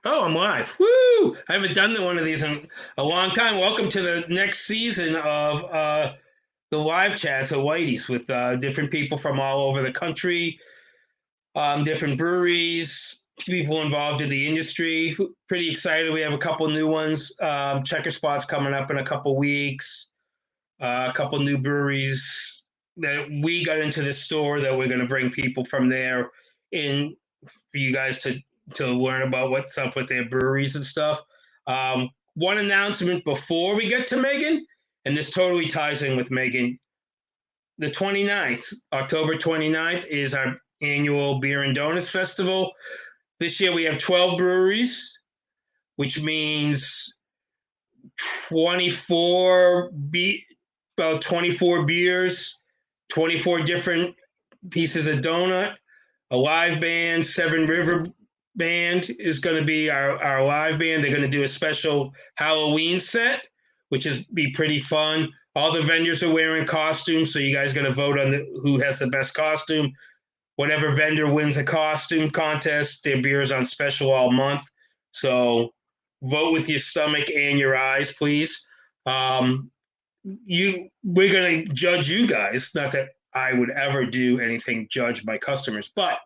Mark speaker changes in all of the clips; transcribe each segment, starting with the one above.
Speaker 1: Oh, I'm live. Woo! I haven't done one of these in a long time. Welcome to the next season of the live chats at Whitey's with different people from all over the country, different breweries, people involved in the industry. Pretty excited. We have a couple new ones. Checker Spot's coming up in a couple weeks. A couple new breweries that we got into the store that we're going to bring people from there in for you guys to learn about what's up with their breweries and stuff. One announcement before we get to Megan, and this totally ties in with Megan. The 29th, October 29th, is our annual Beer and Donuts Festival. This year we have 12 breweries, which means 24 beers, 24 different pieces of donut, a live band. Seven River Band is going to be our live band. They're going to do a special Halloween set, which is be pretty fun. All the vendors are wearing costumes, so you guys got to vote on who has the best costume. Whatever vendor wins a costume contest, their beer is on special all month. So vote with your stomach and your eyes, please. We're going to judge you guys. Not that I would ever do anything judge my customers, but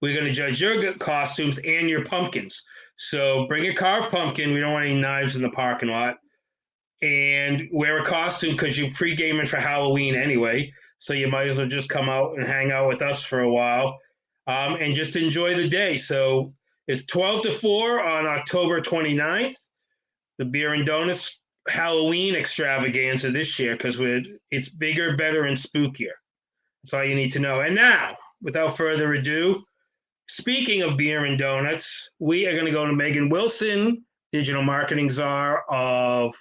Speaker 1: we're going to judge your costumes and your pumpkins. So bring a carved pumpkin. We don't want any knives in the parking lot. And wear a costume because you're pre-gaming for Halloween anyway. So you might as well just come out and hang out with us for a while and just enjoy the day. So it's 12 to 4 on October 29th. The Beer and Donuts Halloween extravaganza this year because it's bigger, better, and spookier. That's all you need to know. And now, without further ado, speaking of beer and donuts, we are going to go to Megan Wilson, digital marketing czar of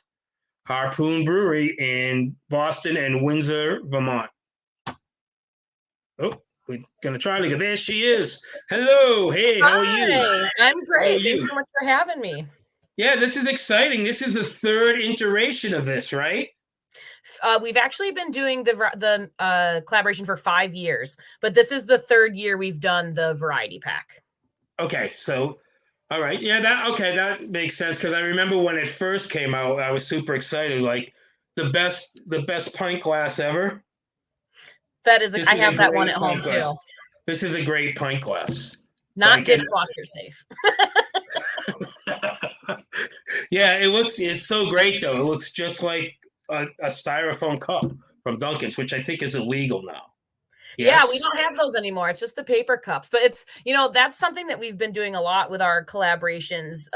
Speaker 1: Harpoon Brewery in Boston and Windsor, Vermont. Oh, we're going to try to get there. She is. Hello. Hey, how are you?
Speaker 2: I'm great. Thanks so much for having me.
Speaker 1: Yeah, this is exciting. This is the third iteration of this, right?
Speaker 2: We've actually been doing the collaboration for 5 years, but this is the third year we've done the variety pack.
Speaker 1: Okay, so all right, yeah, that makes sense because I remember when it first came out, I was super excited, like the best pint glass ever.
Speaker 2: That is, I have that one at home too.
Speaker 1: This is a great pint glass.
Speaker 2: Not dishwasher safe.
Speaker 1: Yeah, it's so great though. It looks just like a styrofoam cup from Dunkin's, which I think is illegal now.
Speaker 2: Yes. Yeah, we don't have those anymore. It's just the paper cups. But it's, that's something that we've been doing a lot with our collaborations,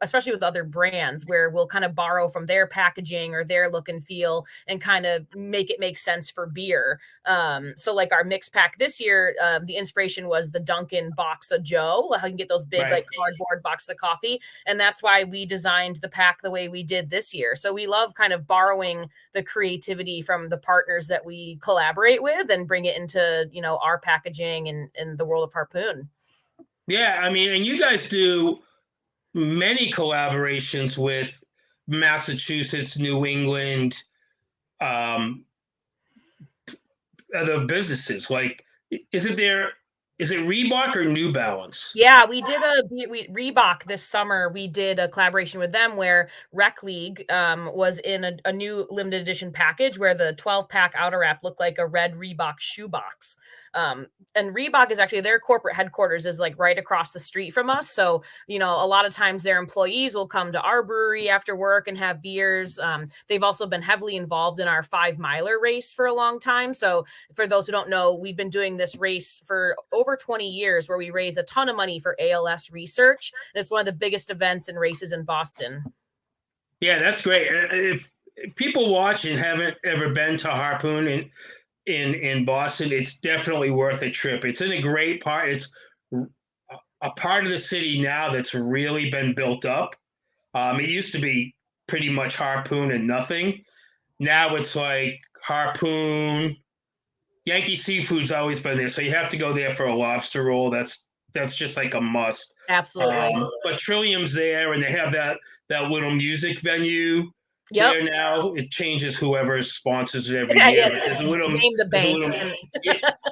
Speaker 2: especially with other brands, where we'll kind of borrow from their packaging or their look and feel and kind of make it make sense for beer. So like our mix pack this year, the inspiration was the Dunkin box of Joe, how you can get those big like cardboard boxes of coffee. And that's why we designed the pack the way we did this year. So we love kind of borrowing the creativity from the partners that we collaborate with and bring it into our packaging and the world of Harpoon.
Speaker 1: Yeah, I mean, and you guys do many collaborations with Massachusetts, New England, other businesses. Like, is it Reebok or New Balance?
Speaker 2: Yeah, we did Reebok this summer. We did a collaboration with them where Rec League was in a new limited edition package where the 12-pack outer wrap looked like a red Reebok shoebox. And Reebok is actually their corporate headquarters is like right across the street from us. So, a lot of times their employees will come to our brewery after work and have beers. They've also been heavily involved in our 5-miler race for a long time. So for those who don't know, we've been doing this race for over 20 years where we raise a ton of money for ALS research. And it's one of the biggest events and races in Boston.
Speaker 1: Yeah, that's great. If people watching haven't ever been to Harpoon in Boston, it's definitely worth a trip. It's in a great part. It's a part of the city now that's really been built up. It used to be pretty much Harpoon and nothing. Now it's like Harpoon. Yankee Seafood's always been there, so you have to go there for a lobster roll. That's just like a must.
Speaker 2: Absolutely.
Speaker 1: But Trillium's there, and they have that little music venue. Yep. There now. It changes whoever sponsors it every year.
Speaker 2: There's a little name the bank.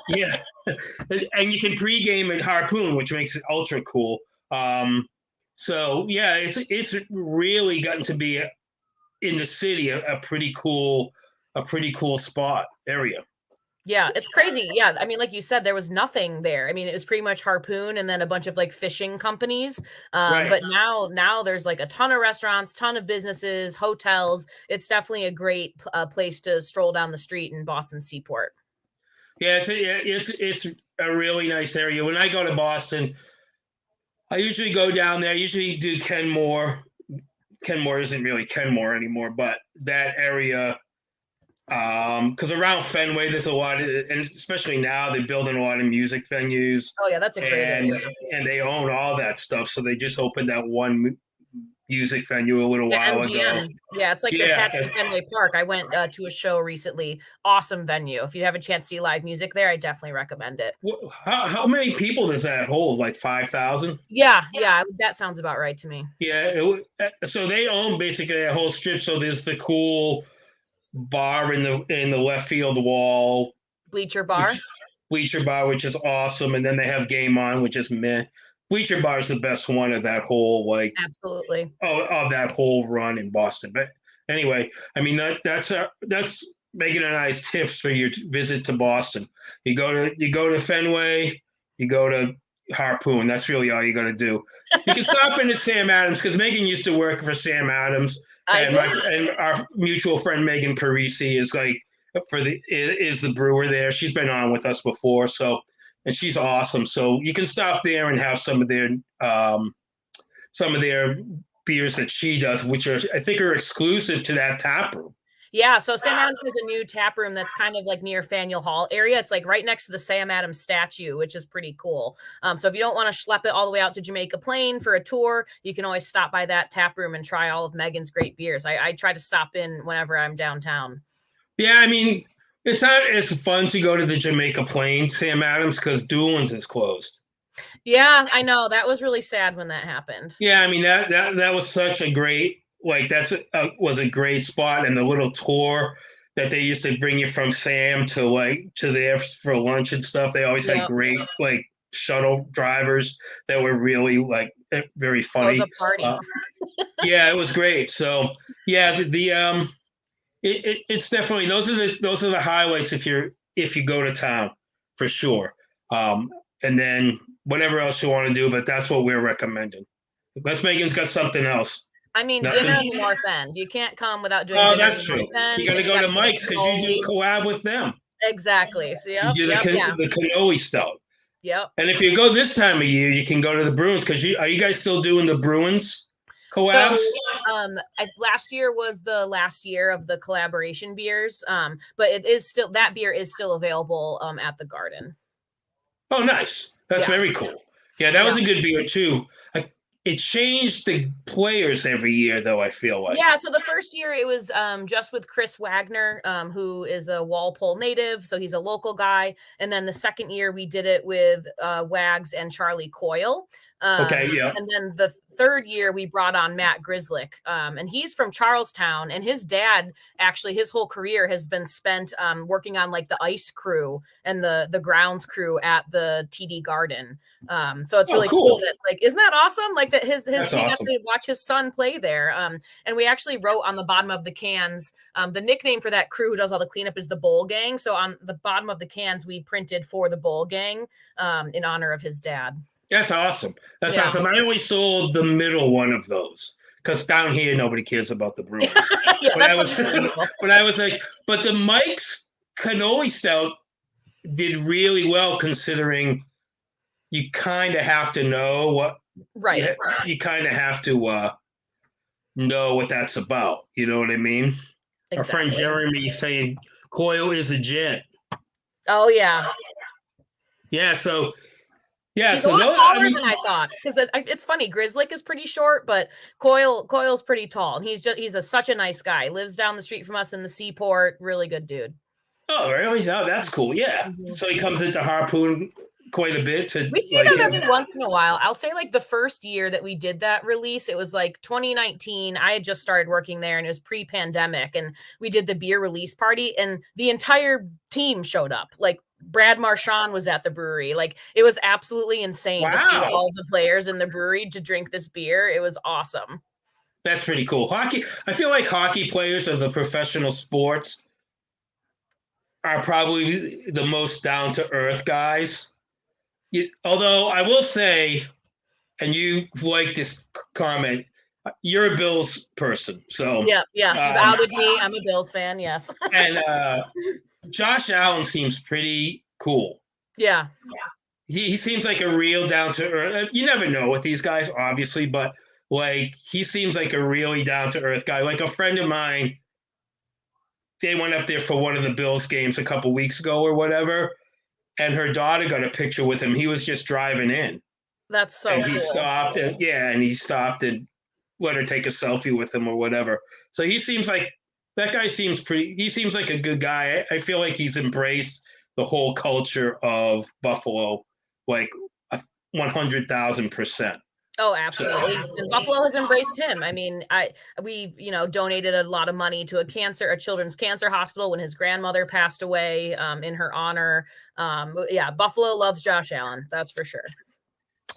Speaker 1: Yeah. And you can pregame at Harpoon, which makes it ultra cool. So yeah, it's really gotten to be in the city a pretty cool spot area.
Speaker 2: Yeah, it's crazy. Yeah, I mean, like you said, there was nothing there. I mean, it was pretty much Harpoon and then a bunch of like fishing companies.
Speaker 1: Right.
Speaker 2: But now there's like a ton of restaurants, ton of businesses, hotels. It's definitely a great place to stroll down the street in Boston Seaport.
Speaker 1: Yeah, it's a really nice area. When I go to Boston, I usually go down there. I usually do Kenmore. Kenmore isn't really Kenmore anymore, but that area, because around Fenway, there's a lot of, and especially now they're building a lot of music venues,
Speaker 2: Oh yeah, that's a great
Speaker 1: and
Speaker 2: area.
Speaker 1: and they own all that stuff. So they just opened that one music venue a little
Speaker 2: Yeah,
Speaker 1: while ago.
Speaker 2: MGM. Yeah, it's like
Speaker 1: Yeah.
Speaker 2: attached to Fenway Park. I went to a show recently. Awesome venue. If you have a chance to see live music there, I definitely recommend it.
Speaker 1: How many people does that hold? Like 5,000?
Speaker 2: Yeah, yeah, that sounds about right to me.
Speaker 1: Yeah. So they own basically that whole strip. So there's the cool bar in the left field wall,
Speaker 2: Bleacher
Speaker 1: which
Speaker 2: Bar.
Speaker 1: Bleacher Bar, which is awesome, and then they have Game On, which is meh. Bleacher Bar is the best one of that whole
Speaker 2: Absolutely.
Speaker 1: of that whole run in Boston. But anyway, I mean that's making a nice tips for your visit to Boston. You go to Fenway, you go to Harpoon. That's really all you got to do. You can stop in at Sam Adams because Megan used to work for Sam Adams,
Speaker 2: I
Speaker 1: and
Speaker 2: did.
Speaker 1: our mutual friend Megan Parisi is like is the brewer there. She's been on with us before, so and she's awesome. So you can stop there and have some of their beers that she does, which are I think are exclusive to that tap room.
Speaker 2: Yeah, so Sam Adams has a new tap room that's kind of like near Faneuil Hall area. It's like right next to the Sam Adams statue, which is pretty cool. So if you don't want to schlep it all the way out to Jamaica Plain for a tour, you can always stop by that tap room and try all of Megan's great beers. I try to stop in whenever I'm downtown.
Speaker 1: Yeah, I mean it's not as fun to go to the Jamaica Plain Sam Adams because Doolin's is closed.
Speaker 2: Yeah, I know. That was really sad when that happened.
Speaker 1: Yeah, I mean that was such a great was a great spot, and the little tour that they used to bring you from Sam to there for lunch and stuff. They always had
Speaker 2: Yeah,
Speaker 1: great shuttle drivers that were really very
Speaker 2: it was
Speaker 1: funny.
Speaker 2: a party.
Speaker 1: Yeah, it was great. So yeah, it's definitely those are the highlights if you go to town for sure. And then whatever else you want to do, but that's what we're recommending. Unless Megan's got something else.
Speaker 2: I mean,
Speaker 1: Nothing.
Speaker 2: dinner in the North End. You can't come without doing
Speaker 1: Oh,
Speaker 2: dinner in
Speaker 1: that's
Speaker 2: the
Speaker 1: true.
Speaker 2: North End.
Speaker 1: You got to
Speaker 2: And you
Speaker 1: go
Speaker 2: got
Speaker 1: to
Speaker 2: to get
Speaker 1: Mike's
Speaker 2: a
Speaker 1: because you do
Speaker 2: cannoli.
Speaker 1: collab with them.
Speaker 2: Exactly. So
Speaker 1: You
Speaker 2: yep,
Speaker 1: do
Speaker 2: yep, yeah,
Speaker 1: the cannoli stout.
Speaker 2: yep.
Speaker 1: And if you go this time of year, you can go to the Bruins because are you guys still doing the Bruins
Speaker 2: So,
Speaker 1: collabs?
Speaker 2: last year was the last year of the collaboration beers. But it is still that beer is still available at the Garden.
Speaker 1: Oh, nice. That's
Speaker 2: Yeah,
Speaker 1: very cool. Yeah, that
Speaker 2: yeah.
Speaker 1: was a good beer too. It changed the players every year, though. I feel like.
Speaker 2: Yeah, so the first year it was just with Chris Wagner, who is a Walpole native, so he's a local guy. And then the second year we did it with Wags and Charlie Coyle.
Speaker 1: Okay. Yeah.
Speaker 2: And then the third year we brought on Matt Grislick, and he's from Charlestown. And his dad, actually, his whole career has been spent working on like the ice crew and the grounds crew at the TD Garden. So it's really cool that isn't that awesome? Like that his
Speaker 1: That's
Speaker 2: he got
Speaker 1: awesome.
Speaker 2: to watch his son play there. And we actually wrote on the bottom of the cans, the nickname for that crew who does all the cleanup is the Bowl Gang. So on the bottom of the cans, we printed for the Bowl Gang in honor of his dad.
Speaker 1: That's awesome. That's
Speaker 2: Yeah.
Speaker 1: awesome. I only sold the middle one of those because down here nobody cares about the Bruins.
Speaker 2: Yeah,
Speaker 1: but
Speaker 2: that's
Speaker 1: I was,
Speaker 2: understandable.
Speaker 1: but I was like, but the Mike's cannoli stout did really well considering you kind of have to know what
Speaker 2: Right.
Speaker 1: you kind of have to know what that's about. You know what I mean? Our friend
Speaker 2: Exactly.
Speaker 1: Jeremy saying Coyle is a gent.
Speaker 2: Oh yeah.
Speaker 1: Yeah. So yeah.
Speaker 2: He's a
Speaker 1: So
Speaker 2: lot
Speaker 1: those,
Speaker 2: taller than I thought because it's funny. Grislick is pretty short, but Coyle's pretty tall, and he's such a nice guy. Lives down the street from us in the Seaport. Really good dude.
Speaker 1: oh, really? Oh, that's cool. Yeah.
Speaker 2: Mhm.
Speaker 1: So he comes into Harpoon quite a bit to
Speaker 2: We see them every once in a while. I'll say like the first year that we did that release, it was like 2019. I had just started working there and it was pre-pandemic, and we did the beer release party and the entire team showed up. Like Brad Marchand was at the brewery. Like, it was absolutely insane to see
Speaker 1: Wow.
Speaker 2: all the players in the brewery to drink this beer. It was awesome.
Speaker 1: That's pretty cool. Hockey, I feel like hockey players of the professional sports are probably the most down to earth guys. Although I will say, and you like this comment, you're a Bills person. So,
Speaker 2: Yep. Yes. You've
Speaker 1: um,
Speaker 2: outed me. I'm a Bills fan. Yes.
Speaker 1: and Josh Allen seems pretty cool.
Speaker 2: Yeah.
Speaker 1: He seems like a real down to earth. You never know with these guys, obviously, but like he seems like a really down to earth guy. Like a friend of mine, they went up there for one of the Bills games a couple weeks ago or whatever, and her daughter got a picture with him. He was just driving in,
Speaker 2: That's so
Speaker 1: and he
Speaker 2: cool.
Speaker 1: stopped, and he stopped and let her take a selfie with him or whatever. So he seems like that guy seems pretty. He seems like a good guy. I feel like he's embraced the whole culture of Buffalo, like 100,000%.
Speaker 2: Oh, absolutely. And Buffalo has embraced him. I mean, we donated a lot of money to a children's cancer hospital when his grandmother passed away, in her honor. Yeah, Buffalo loves Josh Allen. That's for sure.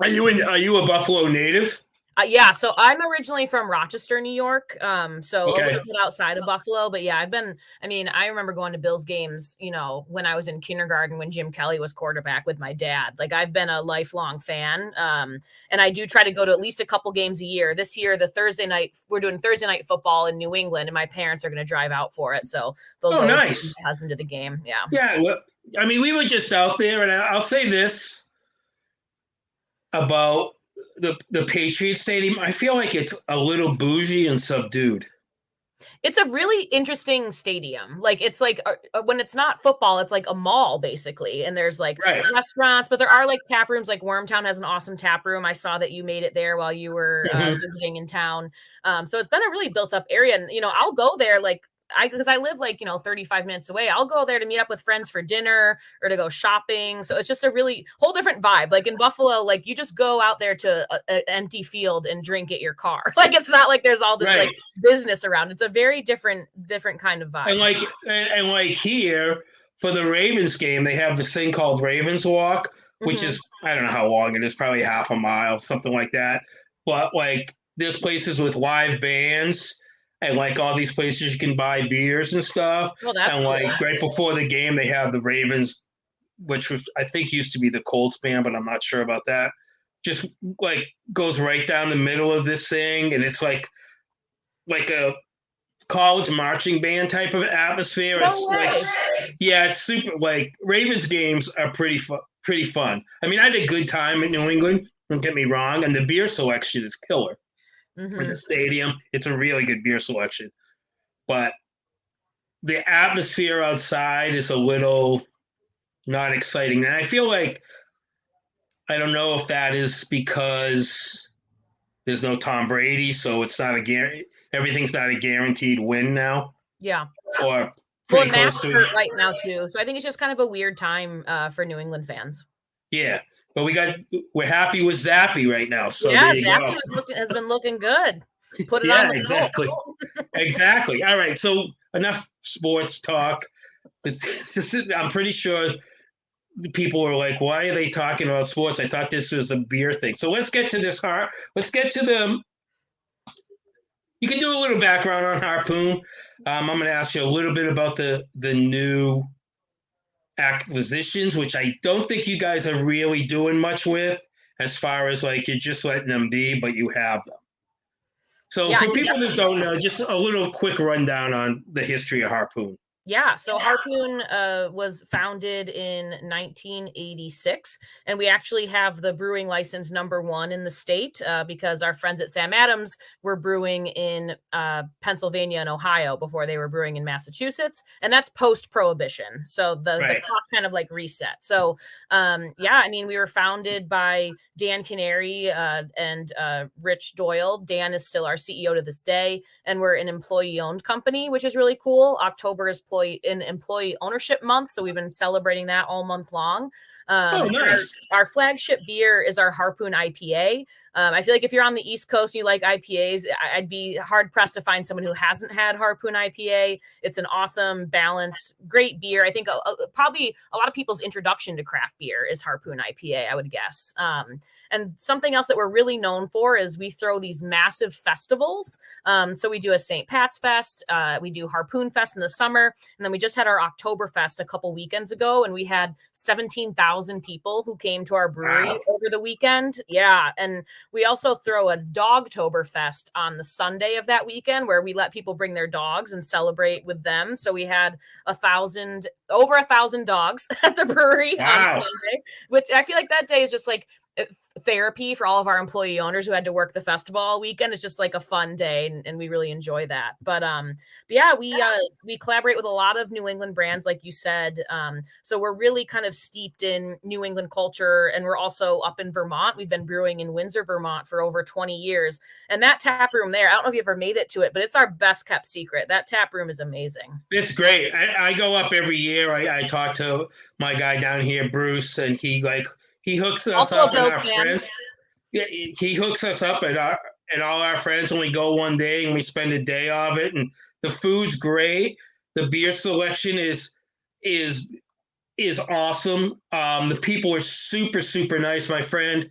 Speaker 1: Are you a Buffalo native?
Speaker 2: Yeah, so I'm originally from Rochester, New York, so a
Speaker 1: Okay.
Speaker 2: little bit outside of Buffalo, but yeah, I remember going to Bills games, when I was in kindergarten when Jim Kelly was quarterback with my dad. Like, I've been a lifelong fan, and I do try to go to at least a couple games a year. This year, we're doing Thursday night football in New England, and my parents are going to drive out for it, so they'll go
Speaker 1: Nice.
Speaker 2: with my husband to the game. Yeah.
Speaker 1: Yeah, well, I mean, we were just out there, and I'll say this about the Patriots Stadium. I feel like it's a little bougie and subdued.
Speaker 2: It's a really interesting stadium. Like, it's like when it's not football, it's like a mall basically, and there's like
Speaker 1: Right.
Speaker 2: restaurants, but there are like tap rooms. Like Wormtown has an awesome tap room. I saw that you made it there while you were visiting in town. So it's been a really built up area, and I'll go there because I live 35 minutes away. I'll go there to meet up with friends for dinner or to go shopping. So it's just a really whole different vibe. Like in Buffalo, like you just go out there to an empty field and drink at your car. Like, it's not like there's all this
Speaker 1: Right.
Speaker 2: business around. It's a very different kind of vibe.
Speaker 1: And like here for the Ravens game, they have this thing called Ravens Walk, which is I don't know how long it is, probably half a mile, something like that. But like there's places with live bands and like all these places you can buy beers and stuff.
Speaker 2: Well, that's
Speaker 1: and like
Speaker 2: cool.
Speaker 1: right before the game, they have the Ravens, which was I think used to be the Colts band, but I'm not sure about that. Just like goes right down the middle of this thing, and it's like a college marching band type of atmosphere.
Speaker 2: No
Speaker 1: It's
Speaker 2: way.
Speaker 1: it's super. Like Ravens games are pretty fun. I mean, I had a good time in New England. Don't get me wrong, and the beer selection is killer. In the stadium, it's a really good beer selection, but the atmosphere outside is a little not exciting. And I feel like I don't know if that is because there's no Tom Brady, so it's not everything's not a guaranteed win now.
Speaker 2: Yeah.
Speaker 1: Or pretty close to it.
Speaker 2: Right now too. So I think it's just kind of a weird time for New England fans.
Speaker 1: Yeah, but we're happy with Zappy right now. So
Speaker 2: yeah,
Speaker 1: there you
Speaker 2: Zappy
Speaker 1: go.
Speaker 2: has been looking good. Put it
Speaker 1: Yeah,
Speaker 2: on the
Speaker 1: exactly. Exactly. All right. So enough sports talk. I'm pretty sure the people were like, "Why are they talking about sports?" I thought this was a beer thing. So let's get to this. Let's get to the. You can do a little background on Harpoon. I'm going to ask you a little bit about the new acquisitions, which I don't think you guys are really doing much with, as far as like you're just letting them be, but you have them. So for people that don't know, just a little quick rundown on the history of Harpoon.
Speaker 2: Yeah, so Harpoon was founded in 1986, and we actually have the brewing license #1 in the state because our friends at Sam Adams were brewing in Pennsylvania and Ohio before they were brewing in Massachusetts, and that's post-prohibition. So the clock kind of like reset. So I mean, we were founded by Dan Canary and Rich Doyle. Dan is still our CEO to this day, and we're an employee-owned company, which is really cool. October is employee ownership month, so we've been celebrating that all month long.
Speaker 1: Oh,
Speaker 2: Our
Speaker 1: nice.
Speaker 2: our flagship beer is our Harpoon IPA. I feel like if you're on the East Coast and you like IPAs, I'd be hard pressed to find someone who hasn't had Harpoon IPA. It's an awesome, balanced, great beer. I think probably a lot of people's introduction to craft beer is Harpoon IPA, I would guess. And something else that we're really known for is we throw these massive festivals. So we do a St. Pat's Fest, we do Harpoon Fest in the summer, and then we just had our Oktoberfest a couple weekends ago, and we had 17,000 people who came to our brewery over the weekend. Yeah, and we also throw a Dogtoberfest on the Sunday of that weekend where we let people bring their dogs and celebrate with them. So we had over 1,000 dogs at the brewery on Sunday, which I feel like that day is just like therapy for all of our employee owners who had to work the festival all weekend. It's just like a fun day, and we really enjoy that. But yeah, we collaborate with a lot of New England brands, like you said. So we're really kind of steeped in New England culture, and we're also up in Vermont. We've been brewing in Windsor, Vermont for over 20 years. And that tap room there, I don't know if you ever made it to it, but it's our best kept secret. That tap room is amazing.
Speaker 1: It's great. I go up every year. I talk to my guy down here, Bruce, and he hooks us
Speaker 2: Also a
Speaker 1: up and
Speaker 2: Bills
Speaker 1: our
Speaker 2: fan.
Speaker 1: friends. Yeah, he hooks us up and all our friends, and we go one day and we spend a day of it. And the food's great. The beer selection is is awesome. The people are super super nice. Our friend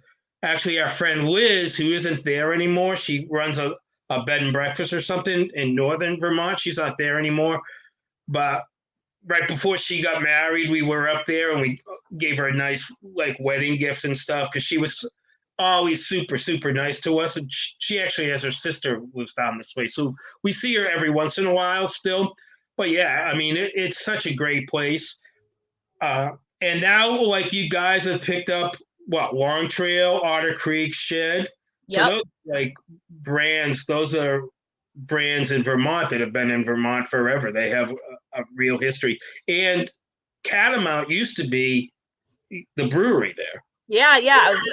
Speaker 1: Liz, who isn't there anymore, she runs a bed and breakfast or something in northern Vermont. She's not there anymore, but right before she got married, we were up there and we gave her a nice like wedding gift and stuff because she was always super super nice to us. And she actually has her sister lives down this way, so we see her every once in a while still. But yeah, I mean it's such a great place. Uh, and now like you guys have picked up what Long Trail, Otter Creek, Shed. So
Speaker 2: Yep.
Speaker 1: those like brands, those are brands in Vermont that have been in Vermont forever. They have a real history. And Catamount used to be the brewery there.
Speaker 2: Yeah.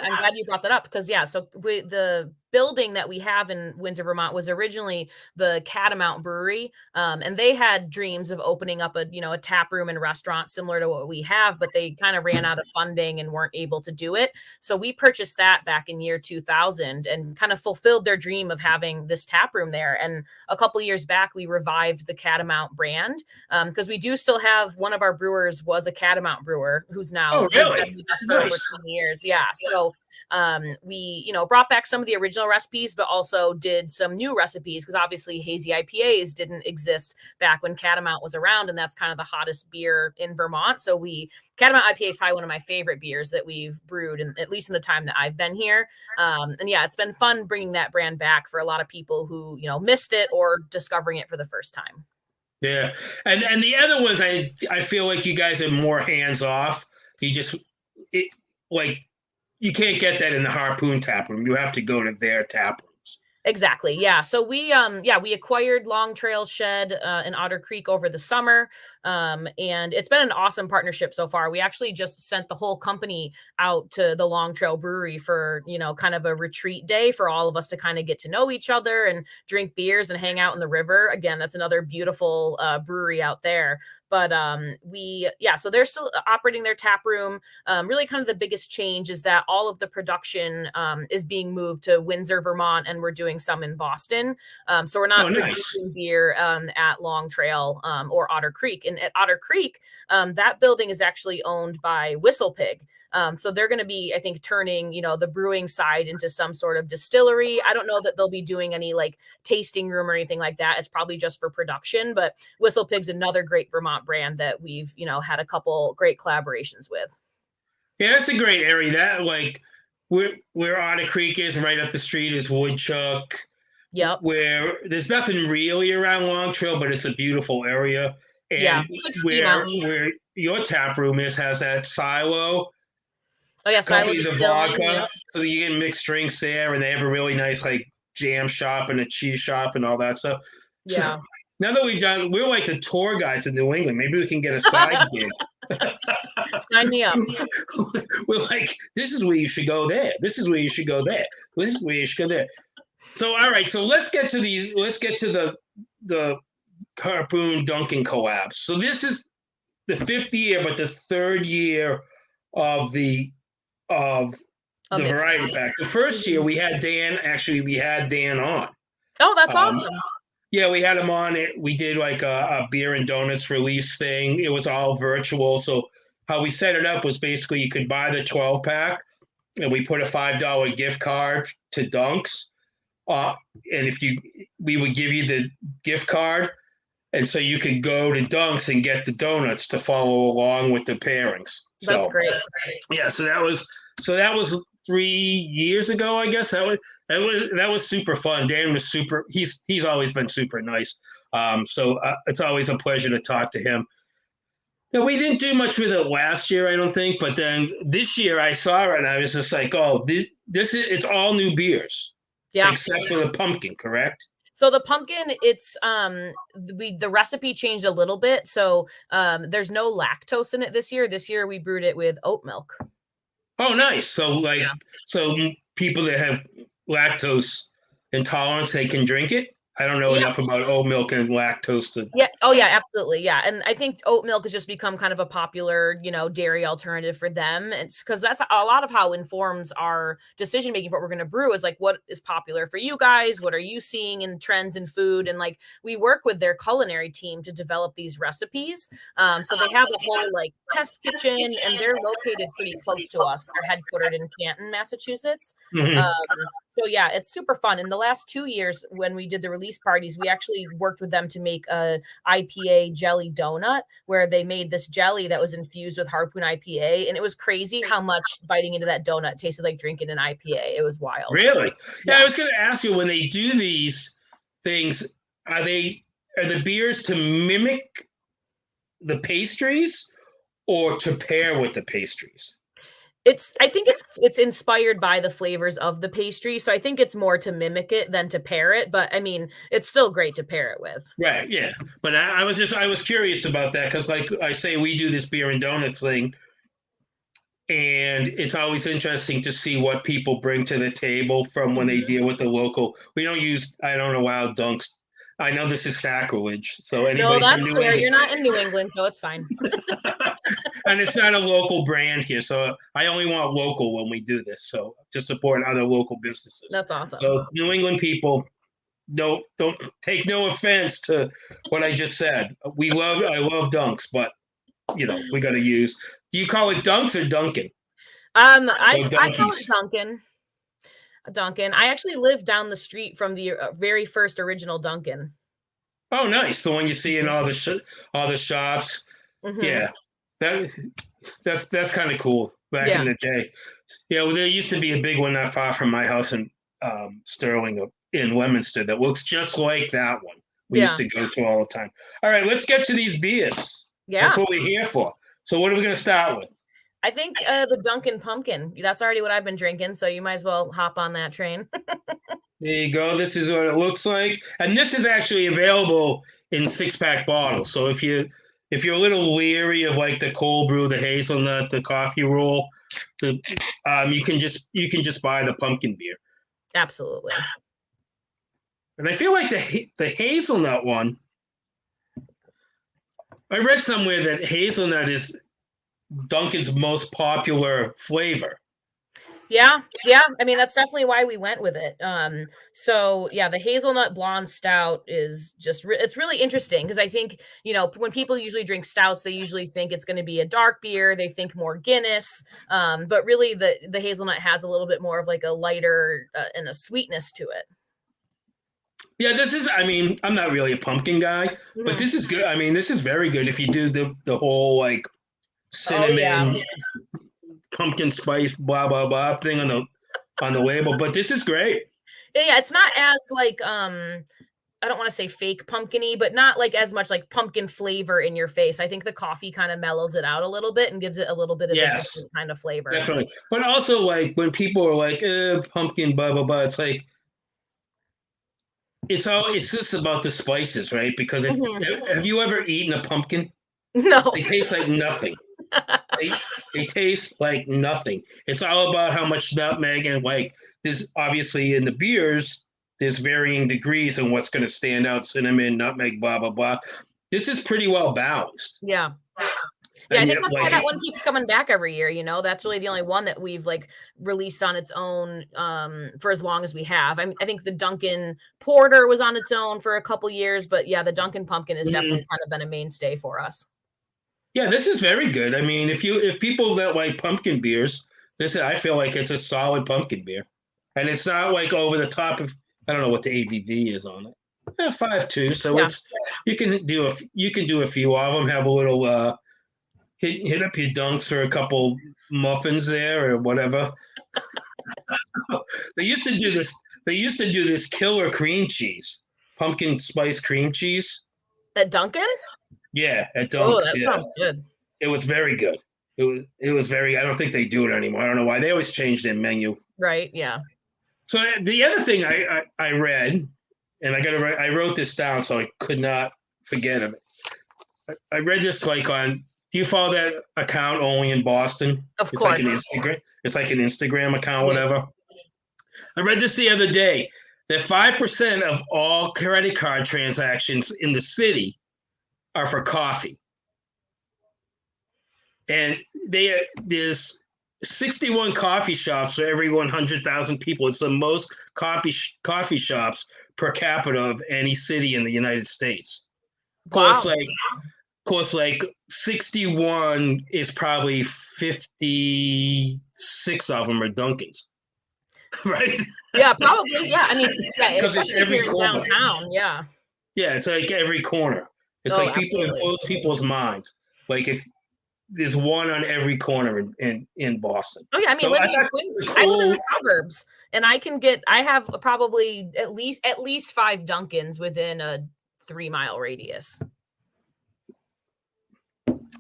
Speaker 2: I'm glad you brought that up because yeah, so the building that we have in Windsor, Vermont was originally the Catamount Brewery, and they had dreams of opening up a tap room and restaurant similar to what we have, but they kind of ran out of funding and weren't able to do it. So we purchased that back in year 2000 and kind of fulfilled their dream of having this tap room there. And a couple years back, we revived the Catamount brand because we do still have one of our brewers was a Catamount brewer who's now been with us for over 20 years. Yeah, so we brought back some of the original recipes, but also did some new recipes because obviously hazy IPAs didn't exist back when Catamount was around, and that's kind of the hottest beer in Vermont. So Catamount IPA is probably one of my favorite beers that we've brewed, and at least in the time that I've been here. And yeah, it's been fun bringing that brand back for a lot of people who missed it or discovering it for the first time.
Speaker 1: Yeah, and the other ones, I feel like you guys are more hands off. Like you can't get that in the Harpoon tap room. You have to go to their tap rooms.
Speaker 2: Exactly. Yeah. So we acquired Long Trail Shed in Otter Creek over the summer. And it's been an awesome partnership so far. We actually just sent the whole company out to the Long Trail Brewery for, kind of a retreat day for all of us to kind of get to know each other and drink beers and hang out in the river. Again, that's another beautiful brewery out there. But so they're still operating their tap room. Really kind of the biggest change is that all of the production is being moved to Windsor, Vermont, and we're doing some in Boston. So we're not producing beer at Long Trail or Otter Creek. And at Otter Creek, that building is actually owned by Whistle Pig. So they're going to be, I think, turning, the brewing side into some sort of distillery. I don't know that they'll be doing any like tasting room or anything like that. It's probably just for production, but Whistle Pig's another great Vermont brand that we've, had a couple great collaborations with.
Speaker 1: Yeah, that's a great area. That like where Otter Creek is, right up the street is Woodchuck.
Speaker 2: Yep.
Speaker 1: Where there's nothing really around Long Trail, but it's a beautiful area. And where your tap room has that silo.
Speaker 2: Oh yeah, silo
Speaker 1: the vodka. Yep. So you get mixed drinks there, and they have a really nice like jam shop and a cheese shop and all that stuff.
Speaker 2: Yeah.
Speaker 1: So now that we're like the tour guys in New England. Maybe we can get a side gig.
Speaker 2: Sign me up.
Speaker 1: We're like, this is where you should go there. This is where you should go there. This is where you should go there. So all right, so let's get to these. Let's get to the Harpoon Dunkin collabs. So this is the 5th year, but the 3rd year of
Speaker 2: A
Speaker 1: the
Speaker 2: mixed
Speaker 1: variety
Speaker 2: bag.
Speaker 1: pack. The first year
Speaker 2: Mhm.
Speaker 1: we had Dan on.
Speaker 2: Oh, that's
Speaker 1: Um,
Speaker 2: awesome.
Speaker 1: yeah, we had him on it. We did like a beer and donuts release thing. It was all virtual. So how we set it up was basically you could buy the 12 pack and we put a $5 gift card to Dunks. Uh, and if you, we would give you the gift card. And so you could go to Dunks and get the donuts to follow along with the pairings.
Speaker 2: That's
Speaker 1: So
Speaker 2: great.
Speaker 1: yeah, so that was 3 years ago, I guess. That was super fun. Dan was super. He's always been super nice. It's always a pleasure to talk to him. Yeah, we didn't do much with it last year, I don't think, but then this year I saw it and I was just like, oh, this is it's all new beers
Speaker 2: Yeah.
Speaker 1: except for the pumpkin, correct?
Speaker 2: So the pumpkin, it's the recipe changed a little bit. So there's no lactose in it this year. This year we brewed it with oat milk.
Speaker 1: Oh, nice.
Speaker 2: Yeah.
Speaker 1: So people that have lactose intolerance, they can drink it. I don't know
Speaker 2: Yeah.
Speaker 1: enough about oat milk and lactose to.
Speaker 2: Yeah. Oh, yeah, absolutely. Yeah. And I think oat milk has just become kind of a popular, dairy alternative for them. It's because that's a lot of how informs our decision making for what we're going to brew is like, what is popular for you guys? What are you seeing in trends in food? And like, we work with their culinary team to develop these recipes. So they have a whole like test kitchen and they're located pretty close to us. They're headquartered in Canton, Massachusetts.
Speaker 1: Mhm.
Speaker 2: Um, so yeah, it's super fun. In the last 2 years, when we did the release parties, we actually worked with them to make a IPA jelly donut where they made this jelly that was infused with Harpoon IPA. And it was crazy how much biting into that donut tasted like drinking an IPA. It was wild.
Speaker 1: Really? Yeah,
Speaker 2: Yeah.
Speaker 1: I was going to ask you when they do these things, are they are the beers to mimic the pastries or to pair with the pastries?
Speaker 2: I think it's inspired by the flavors of the pastry. So I think it's more to mimic it than to pair it. But I mean, it's still great to pair it with.
Speaker 1: Right. Yeah. But I was curious about that because, like I say, we do this beer and donut thing, and it's always interesting to see what people bring to the table from when they
Speaker 2: Mhm.
Speaker 1: deal with the local. We don't use I don't know wild dunks. I know this is sacrilege. So
Speaker 2: No,
Speaker 1: anybody from
Speaker 2: that's
Speaker 1: New
Speaker 2: fair.
Speaker 1: England,
Speaker 2: You're not in New England, so it's fine.
Speaker 1: and it's not a local brand here. So I only want local when we do this. So to support other local businesses.
Speaker 2: That's awesome.
Speaker 1: So New England people, don't take no offense to what I just said. I love dunks, but we got to use. Do you call it dunks or Dunkin'?
Speaker 2: I
Speaker 1: Or
Speaker 2: I call it
Speaker 1: donkeys?
Speaker 2: Dunkin'. Dunkin'. I actually live down the street from the very first original Dunkin'.
Speaker 1: Oh, nice. The one you see in
Speaker 2: Mhm.
Speaker 1: all the shops.
Speaker 2: Mhm.
Speaker 1: Yeah, that that's kind of cool. Back
Speaker 2: Yeah.
Speaker 1: in the day, yeah. Well, there used to be a big one not far from my house in Sterling, in Leominster, that looks just like that one. We used
Speaker 2: Yeah.
Speaker 1: to go to all the time. All right, let's get to these beers. That's
Speaker 2: Yeah.
Speaker 1: what we're here for. So, what are we going to start with?
Speaker 2: I think the Dunkin' Pumpkin. That's already what I've been drinking, so you might as well hop on that train.
Speaker 1: There you go. This is what it looks like, and this is actually available in 6 pack bottles. So if you're a little leery of like the cold brew, the hazelnut, the coffee roll, the you can just buy the pumpkin beer.
Speaker 2: Absolutely.
Speaker 1: And I feel like the hazelnut one. I read somewhere that hazelnut is Dunkin's most popular flavor.
Speaker 2: Yeah, yeah. I mean, that's definitely why we went with it. So yeah, the hazelnut blonde stout is just it's really interesting because I think, when people usually drink stouts, they usually think it's going to be a dark beer, they think more Guinness. But really the hazelnut has a little bit more of like a lighter and a sweetness to it.
Speaker 1: Yeah, this is. I mean, I'm not really a pumpkin guy, but
Speaker 2: Mhm.
Speaker 1: this is good. I mean, this is very good if you do the whole like
Speaker 2: Oh yeah.
Speaker 1: cinnamon, pumpkin spice, blah blah blah thing on the label. But this is great.
Speaker 2: Yeah, yeah, it's not as like I don't want to say fake pumpkiny, but not like as much like pumpkin flavor in your face. I think the coffee kind of mellows it out a little bit and gives it a little bit of a
Speaker 1: Yes,
Speaker 2: different kind of flavor.
Speaker 1: definitely. But also like when people are like, pumpkin, blah blah blah. It's like it's just about the spices, right? Because if
Speaker 2: Mhm.
Speaker 1: have you ever eaten a pumpkin?
Speaker 2: No.
Speaker 1: They taste like nothing. They, they taste like nothing. It's all about how much nutmeg and like there's obviously in the beers, there's varying degrees and what's going to stand out cinnamon, nutmeg, blah, blah, blah. This is pretty well balanced.
Speaker 2: Yeah. Yeah, I
Speaker 1: And
Speaker 2: think
Speaker 1: you
Speaker 2: that's why
Speaker 1: like
Speaker 2: that
Speaker 1: it.
Speaker 2: one keeps coming back every year, you know? That's really the only one that we've, like, released on its own, for as long as we have. I think the Dunkin' Porter was on its own for a couple years, but, yeah, the Dunkin' Pumpkin has
Speaker 1: Mhm.
Speaker 2: definitely kind of been a mainstay for us.
Speaker 1: Yeah, this is very good. I mean, if people that like pumpkin beers, I feel like it's a solid pumpkin beer, and it's not like over the top of. I don't know what the ABV is on it. 5.2. So
Speaker 2: Yeah.
Speaker 1: it's you can do a few of them. Have a little hit up your dunks for a couple muffins there or whatever. They used to do this. They used to do this killer cream cheese, pumpkin spice cream cheese.
Speaker 2: At Dunkin'?
Speaker 1: Yeah, at
Speaker 2: Oh,
Speaker 1: Dunks.
Speaker 2: that
Speaker 1: Yeah,
Speaker 2: sounds good.
Speaker 1: it was very good. It was very. I don't think they do it anymore. I don't know why. They always change their menu.
Speaker 2: Right, yeah.
Speaker 1: So the other thing I read, and I wrote this down so I could not forget of it. I read this like on. Do you follow that account only in Boston?
Speaker 2: Of
Speaker 1: It's like an
Speaker 2: course.
Speaker 1: Instagram. It's like an Instagram account,
Speaker 2: Yeah.
Speaker 1: whatever. I read this the other day that 5% of all credit card transactions in the city are for coffee, and there's 61 coffee shops for every 100,000 people. It's the most coffee shops per capita of any city in the United States. Of course,
Speaker 2: Wow.
Speaker 1: like like 61 is probably 56 of them are Dunkins, right?
Speaker 2: Yeah, probably, yeah, I mean, yeah,
Speaker 1: Because it's
Speaker 2: especially
Speaker 1: every
Speaker 2: here in
Speaker 1: corner.
Speaker 2: downtown, yeah.
Speaker 1: Yeah, it's like every corner. It's
Speaker 2: Oh,
Speaker 1: like people in
Speaker 2: absolutely.
Speaker 1: most people's minds. Like if there's one on every corner in Boston.
Speaker 2: Oh, yeah, I mean,
Speaker 1: So I
Speaker 2: living in
Speaker 1: thought it
Speaker 2: Queens,
Speaker 1: was
Speaker 2: I live in the
Speaker 1: cool.
Speaker 2: suburbs, and I have probably at least 5 Dunkins within a 3-mile radius.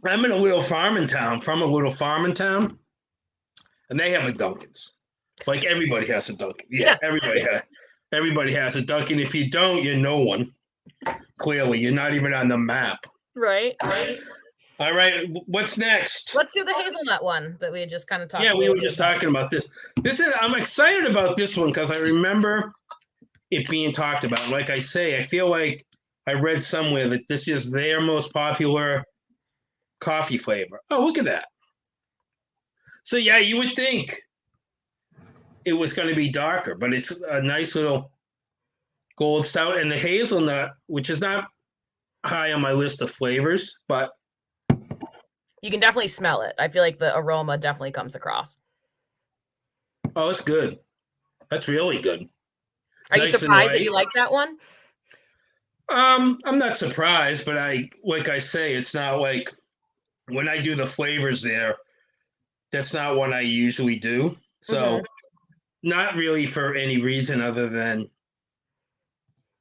Speaker 1: I'm in a little farming town, from a little farming town, and they have a Dunkin's. Like everybody has a Dunkin'. Yeah,
Speaker 2: Yeah,
Speaker 1: everybody has a Dunkin'. If you don't, you're no one. Clearly, you're not even on the map.
Speaker 2: right.
Speaker 1: All right, what's next?
Speaker 2: Let's do the hazelnut one that we had just kinda talked
Speaker 1: Yeah,
Speaker 2: a
Speaker 1: we
Speaker 2: little
Speaker 1: were
Speaker 2: bit
Speaker 1: just
Speaker 2: about.
Speaker 1: talking about this. I'm excited about this one because I remember it being talked about. Like I say, I feel like I read somewhere that this is their most popular coffee flavor. Oh, look at that. So yeah, you would think it was going to be darker, but it's a nice little gold stout, and the hazelnut, which is not high on my list of flavors, but
Speaker 2: You can definitely smell it. I feel like the aroma definitely comes across.
Speaker 1: oh, it's good. That's really good.
Speaker 2: Are you
Speaker 1: Nice and
Speaker 2: surprised that you
Speaker 1: light.
Speaker 2: like that one?
Speaker 1: I'm not surprised, but like I say, it's not like when I do the flavors there, that's not what I usually do.
Speaker 2: Mhm.
Speaker 1: So not really for any reason other than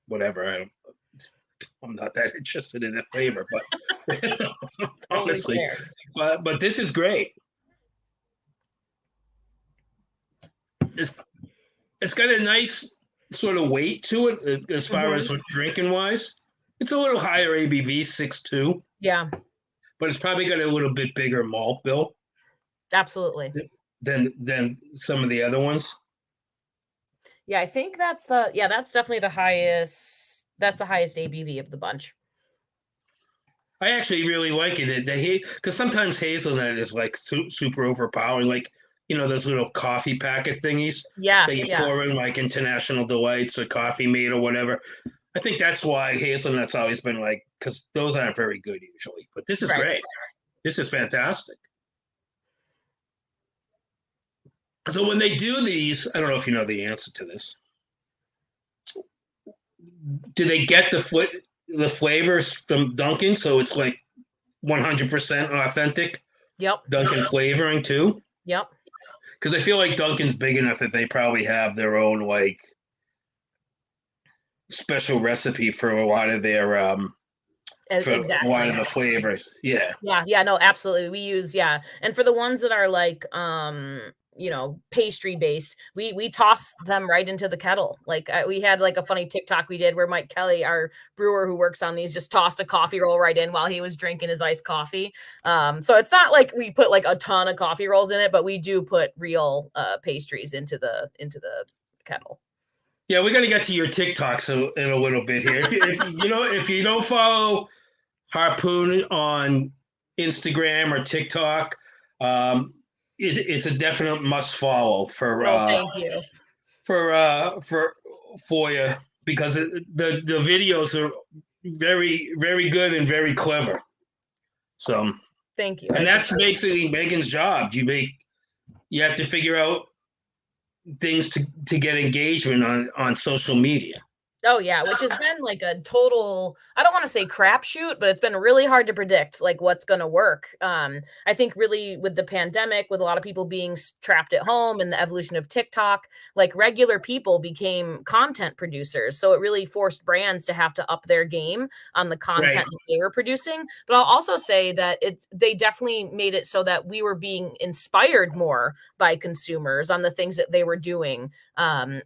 Speaker 1: whatever. I'm not that interested in the flavor, but
Speaker 2: Totally
Speaker 1: honestly,
Speaker 2: fair.
Speaker 1: but this is great. It's it's got a nice sort of weight to it as far
Speaker 2: Mhm.
Speaker 1: as drinking wise. It's a little higher ABV, 6.2,
Speaker 2: Yeah,
Speaker 1: but it's probably got a little bit bigger malt bill
Speaker 2: absolutely.
Speaker 1: than some of the other ones.
Speaker 2: Yeah, I think that's definitely the highest ABV of the bunch.
Speaker 1: I actually really like it. Because sometimes hazelnut is like super overpowering, like those little coffee packet thingies that
Speaker 2: Yes,
Speaker 1: you pour
Speaker 2: yes.
Speaker 1: in like International Delights or Coffee Mate or whatever. I think that's why hazelnut's always been like because those aren't very good usually. But this is
Speaker 2: Right.
Speaker 1: great. This is fantastic. So when they do these, I don't know if you know the answer to this. Do they get the flavors from Dunkin'? So it's like 100% authentic
Speaker 2: Yep.
Speaker 1: Dunkin' flavoring too?
Speaker 2: Yep.
Speaker 1: Because I feel like Dunkin's big enough that they probably have their own like special recipe for a lot of their for a lot
Speaker 2: Exactly.
Speaker 1: of the flavors. Yeah.
Speaker 2: Yeah, yeah, no, absolutely. We use yeah, and for the ones that are like, pastry based, we toss them right into the kettle. Like we had like a funny TikTok we did where Mike Kelly, our brewer who works on these, just tossed a coffee roll right in while he was drinking his iced coffee. So it's not like we put like a ton of coffee rolls in it, but we do put real pastries into the kettle.
Speaker 1: Yeah, we're gonna get to your TikToks in a little bit here. If you don't follow Harpoon on Instagram or TikTok, um, it's a definite must follow
Speaker 2: Well, thank you.
Speaker 1: For you because the videos are very very good and very clever. So,
Speaker 2: Thank you. I
Speaker 1: and that's
Speaker 2: appreciate it.
Speaker 1: basically Megan's job. You have to figure out things to get engagement on social media.
Speaker 2: Oh yeah, which has been like a total, I don't want to say crapshoot, but it's been really hard to predict like what's going to work. I think really with the pandemic, with a lot of people being trapped at home and the evolution of TikTok, like regular people became content producers. So it really forced brands to have to up their game on the
Speaker 1: Right.
Speaker 2: content that they were producing. But I'll also say that they definitely made it so that we were being inspired more by consumers on the things that they were doing.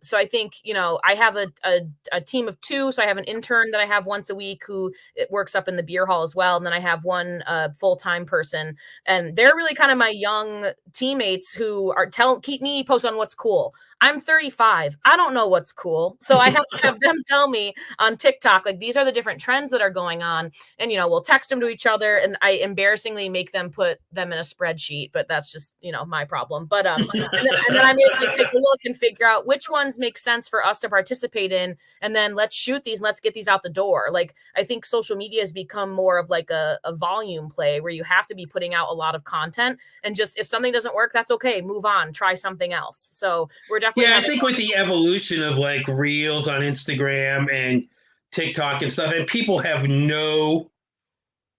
Speaker 2: So I think, I have a team of two. So I have an intern that I have once a week who works up in the beer hall as well. And then I have one full-time person, and they're really kind of my young teammates who keep me posted on what's cool. I'm 35. I don't know what's cool. So I have to have them tell me on TikTok, like these are the different trends that are going on. And, we'll text them to each other, and I embarrassingly make them put them in a spreadsheet, but that's just, my problem. But, and then I'm able to take a look and figure out which ones make sense for us to participate in. And then let's shoot these and let's get these out the door. Like, I think social media has become more of like a volume play where you have to be putting out a lot of content, and just, if something doesn't work, that's okay. Move on, try something else. So we're definitely,
Speaker 1: I think with the evolution of like reels on Instagram and TikTok and stuff, and people have no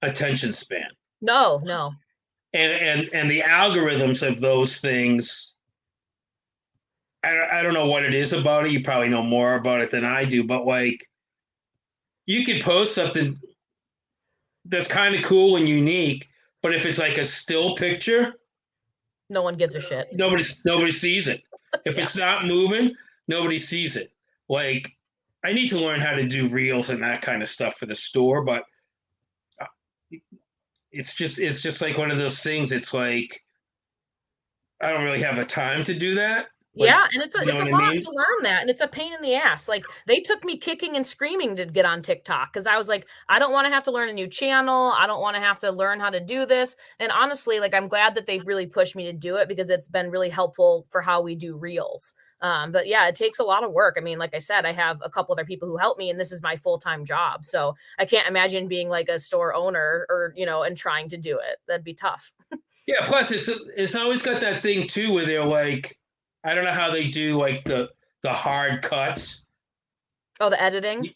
Speaker 1: attention span.
Speaker 2: No.
Speaker 1: And the algorithms of those things, I don't know what it is about it. You probably know more about it than I do, but like you could post something that's kind of cool and unique, but if it's like a still picture,
Speaker 2: no one gives a shit.
Speaker 1: Nobody sees it. If it's not moving, nobody sees it. Like, I need to learn how to do reels and that kind of stuff for the store, but it's just like one of those things. It's like I don't really have a time to do that. Like,
Speaker 2: yeah, and it's a lot
Speaker 1: mean?
Speaker 2: to learn that, and it's a pain in the ass. Like, they took me kicking and screaming to get on TikTok because I was like, I don't want to have to learn a new channel. I don't want to have to learn how to do this. And honestly, like, I'm glad that they really pushed me to do it because it's been really helpful for how we do reels. But yeah, it takes a lot of work. I mean, like I said, I have a couple other people who help me, and this is my full-time job. So I can't imagine being like a store owner or, and trying to do it. That'd be tough.
Speaker 1: Yeah. Plus, it's always got that thing too where they're like, I don't know how they do like the hard cuts.
Speaker 2: Oh, the editing.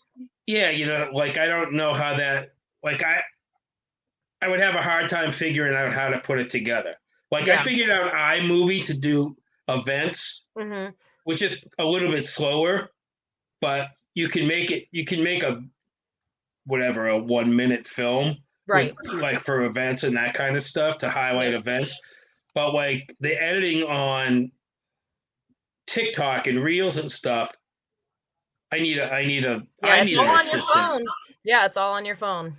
Speaker 1: Yeah, like I don't know how that. Like I would have a hard time figuring out how to put it together. Like I figured out iMovie to do events, which is a little bit slower, but you can make a 1 minute film,
Speaker 2: right?
Speaker 1: Like for events and that kind of stuff to highlight events. But like the editing on TikTok and reels and stuff, I need an assistant.
Speaker 2: Yeah, it's all on your phone.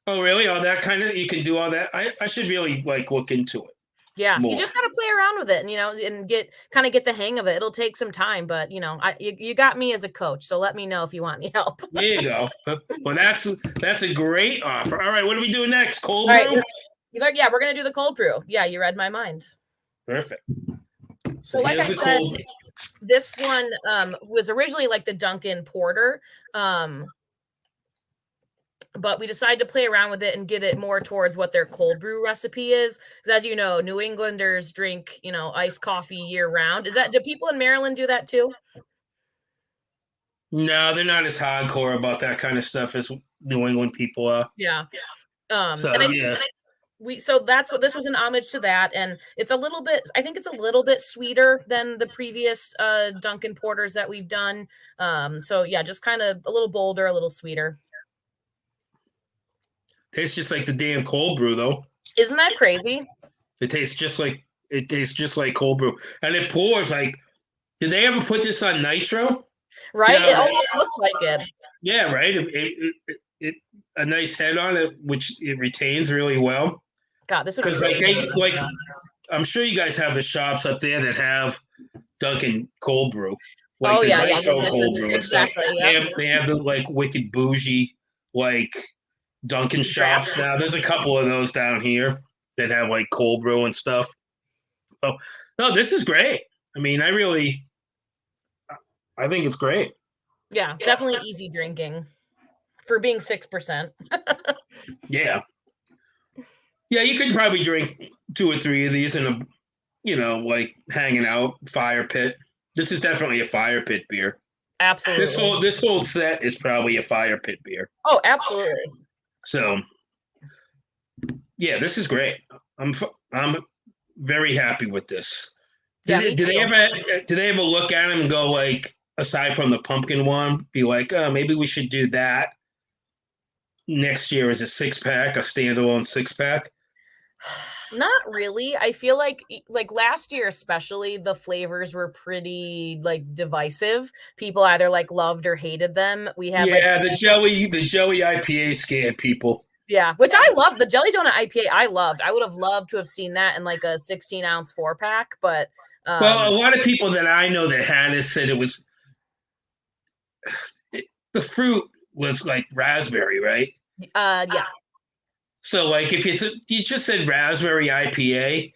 Speaker 1: Oh, really? All that kind of, you can do all that. I should really like look into it.
Speaker 2: Yeah, more. You just got to play around with it, and and get the hang of it. It'll take some time, but you got me as a coach, so let me know if you want any help.
Speaker 1: There you go. Well, that's a great offer. All right, what are we doing next? Cold brew?
Speaker 2: Yeah, we're gonna do the cold brew. Yeah, you read my mind.
Speaker 1: Perfect.
Speaker 2: So like I said, this one was originally like the Dunkin porter. But we decided to play around with it and get it more towards what their cold brew recipe is. Because as you know, New Englanders drink, iced coffee year round. Do people in Maryland do that too?
Speaker 1: No, they're not as hardcore about that kind of stuff as New England people are.
Speaker 2: Yeah.
Speaker 1: So
Speaker 2: that's what this was, an homage to that. And it's I think it's a little bit sweeter than the previous Dunkin porters that we've done. So yeah, just kind of a little bolder, a little sweeter.
Speaker 1: Tastes just like the damn cold brew, though.
Speaker 2: Isn't that crazy?
Speaker 1: It tastes just like cold brew, and it pours like. Did they ever put this on nitro?
Speaker 2: Right, it almost looks like it.
Speaker 1: Yeah, right. It a nice head on it, which it retains really well.
Speaker 2: God, this would
Speaker 1: be I'm sure you guys have the shops up there that have Dunkin Cold Brew. Like nitro cold brew and stuff. They have the like wicked bougie like Dunkin' shops
Speaker 2: Drafts.
Speaker 1: now. There's a couple of those down here that have like cold brew and stuff. Oh no, this is great. I mean, I think it's great.
Speaker 2: Yeah, definitely easy drinking for being 6%.
Speaker 1: Yeah. Yeah, you could probably drink 2 or 3 of these in a, like hanging out, fire pit. This is definitely a fire pit beer.
Speaker 2: Absolutely.
Speaker 1: This whole set is probably a fire pit beer.
Speaker 2: Oh, absolutely.
Speaker 1: So, yeah, this is great. I'm very happy with this.
Speaker 2: Yeah, me
Speaker 1: Did they
Speaker 2: too.
Speaker 1: ever look at him and go like, aside from the pumpkin one, be like, oh, maybe we should do that next year as a 6-pack, a standalone 6-pack?
Speaker 2: Not really. I feel like last year especially the flavors were pretty like divisive. People either like loved or hated them. We had like
Speaker 1: Yeah, the jelly IPA scared people.
Speaker 2: yeah, which I love. The Jelly Donut IPA I loved. I would have loved to have seen that in like a 16-ounce 4-pack, but
Speaker 1: Well, a lot of people that I know that had it said the fruit was like raspberry, right?
Speaker 2: yeah.
Speaker 1: So like if you just said raspberry IPA,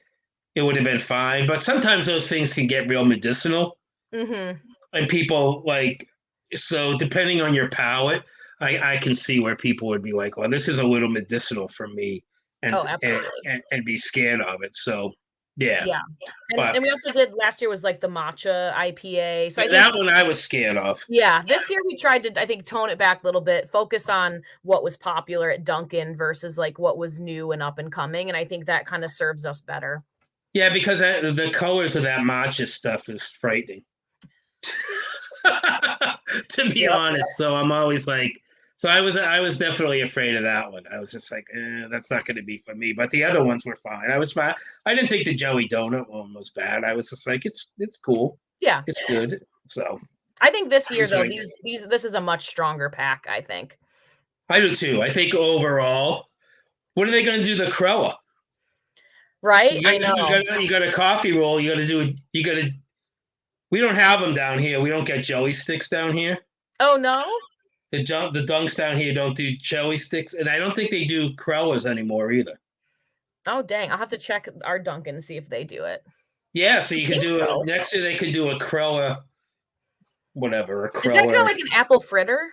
Speaker 1: it would have been fine. But sometimes those things can get real medicinal,
Speaker 2: Mhm.
Speaker 1: and people like so depending on your palate, I can see where people would be like, well, this is a little medicinal for me, and
Speaker 2: Oh,
Speaker 1: and
Speaker 2: absolutely.
Speaker 1: and be scared of it. So yeah,
Speaker 2: Yeah. And
Speaker 1: but
Speaker 2: we also did last year was like the matcha IPA. So I think
Speaker 1: that one I was scared of.
Speaker 2: yeah, this year we tried to I think tone it back a little bit, focus on what was popular at Dunkin' versus like what was new and up and coming, and I think that kind of serves us better.
Speaker 1: Yeah, because the colors of that matcha stuff is frightening. To be
Speaker 2: Yep.
Speaker 1: honest, so I'm always like, so I was definitely afraid of that one. I was just like, that's not going to be for me. But the other ones were fine. I was fine. I didn't think the jelly donut one was bad. I was just like, it's cool,
Speaker 2: Yeah.
Speaker 1: it's good. So
Speaker 2: I think this
Speaker 1: I
Speaker 2: year
Speaker 1: was
Speaker 2: though,
Speaker 1: like,
Speaker 2: these this is a much stronger pack, I think.
Speaker 1: I do too. I think overall, what are they going to do? The Croa.
Speaker 2: Right?
Speaker 1: You
Speaker 2: I
Speaker 1: got you
Speaker 2: know.
Speaker 1: got you got a coffee roll. You got to do. You got to. We don't have them down here. We don't get jelly sticks down here.
Speaker 2: Oh no?
Speaker 1: The dunks down here don't do jelly sticks, and I don't think they do Krellas anymore either.
Speaker 2: Oh dang. I'll have to check our Dunkin' and see if they do it.
Speaker 1: Yeah, so
Speaker 2: I
Speaker 1: you could
Speaker 2: think
Speaker 1: do it
Speaker 2: so.
Speaker 1: next year. They could do a Krella, whatever, a
Speaker 2: Is that kind of
Speaker 1: Krella.
Speaker 2: like an apple fritter?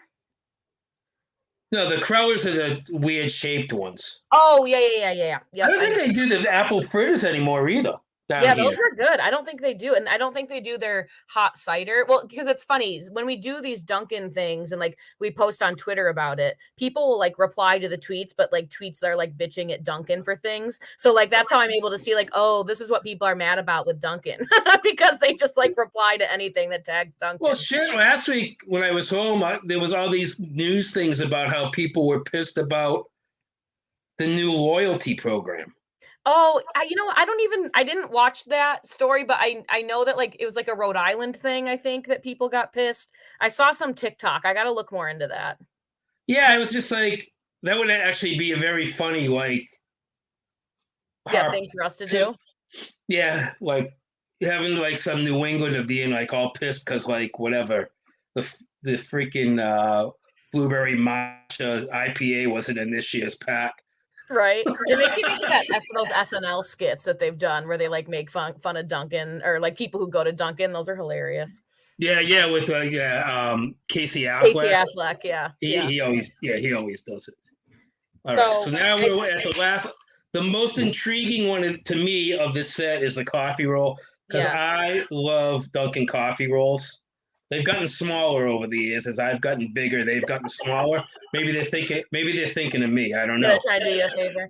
Speaker 1: No, the Krellas are the weird shaped ones.
Speaker 2: Oh, yeah, yeah, yeah, yeah, yeah.
Speaker 1: I
Speaker 2: Yep,
Speaker 1: don't
Speaker 2: I
Speaker 1: think they do the apple fritters anymore either down
Speaker 2: yeah, those
Speaker 1: here.
Speaker 2: were good. I don't think they do, and I don't think they do their hot cider. Well, because it's funny when we do these Dunkin' things and like we post on Twitter about it, people will like reply to the tweets, but like tweets that are like bitching at Dunkin' for things. So like that's how I'm able to see like, oh, this is what people are mad about with Dunkin' because they just like reply to anything that tags
Speaker 1: Well,
Speaker 2: Dunkin'.
Speaker 1: shit. Last week when I was home, there was all these news things about how people were pissed about the new loyalty program.
Speaker 2: Oh, I didn't watch that story, but I know that like it was like a Rhode Island thing, I think that people got pissed. I saw some TikTok. I got to look more into that.
Speaker 1: Yeah, it was just like that would actually be a very funny like
Speaker 2: Yeah,
Speaker 1: harp
Speaker 2: thing for us to
Speaker 1: to
Speaker 2: do.
Speaker 1: yeah, like having like some New Englander being like all pissed because like whatever the freaking blueberry matcha IPA wasn't in this year's pack.
Speaker 2: Right? It makes me think of that those SNL skits that they've done where they like make fun of Dunkin' or like people who go to Dunkin'. Those are hilarious.
Speaker 1: Yeah, yeah, with Casey
Speaker 2: Casey
Speaker 1: Affleck.
Speaker 2: Affleck, yeah,
Speaker 1: He,
Speaker 2: yeah.
Speaker 1: he always he always does it. All right, so
Speaker 2: So
Speaker 1: now
Speaker 2: I
Speaker 1: we're at the last. The most intriguing one to me of this set is the coffee roll because
Speaker 2: yes.
Speaker 1: I love Dunkin' coffee rolls. They've gotten smaller over the years as I've gotten bigger. They've gotten smaller. Maybe they're thinking. Maybe they're thinking of me. I don't
Speaker 2: Gonna
Speaker 1: know.
Speaker 2: try and do you a favor.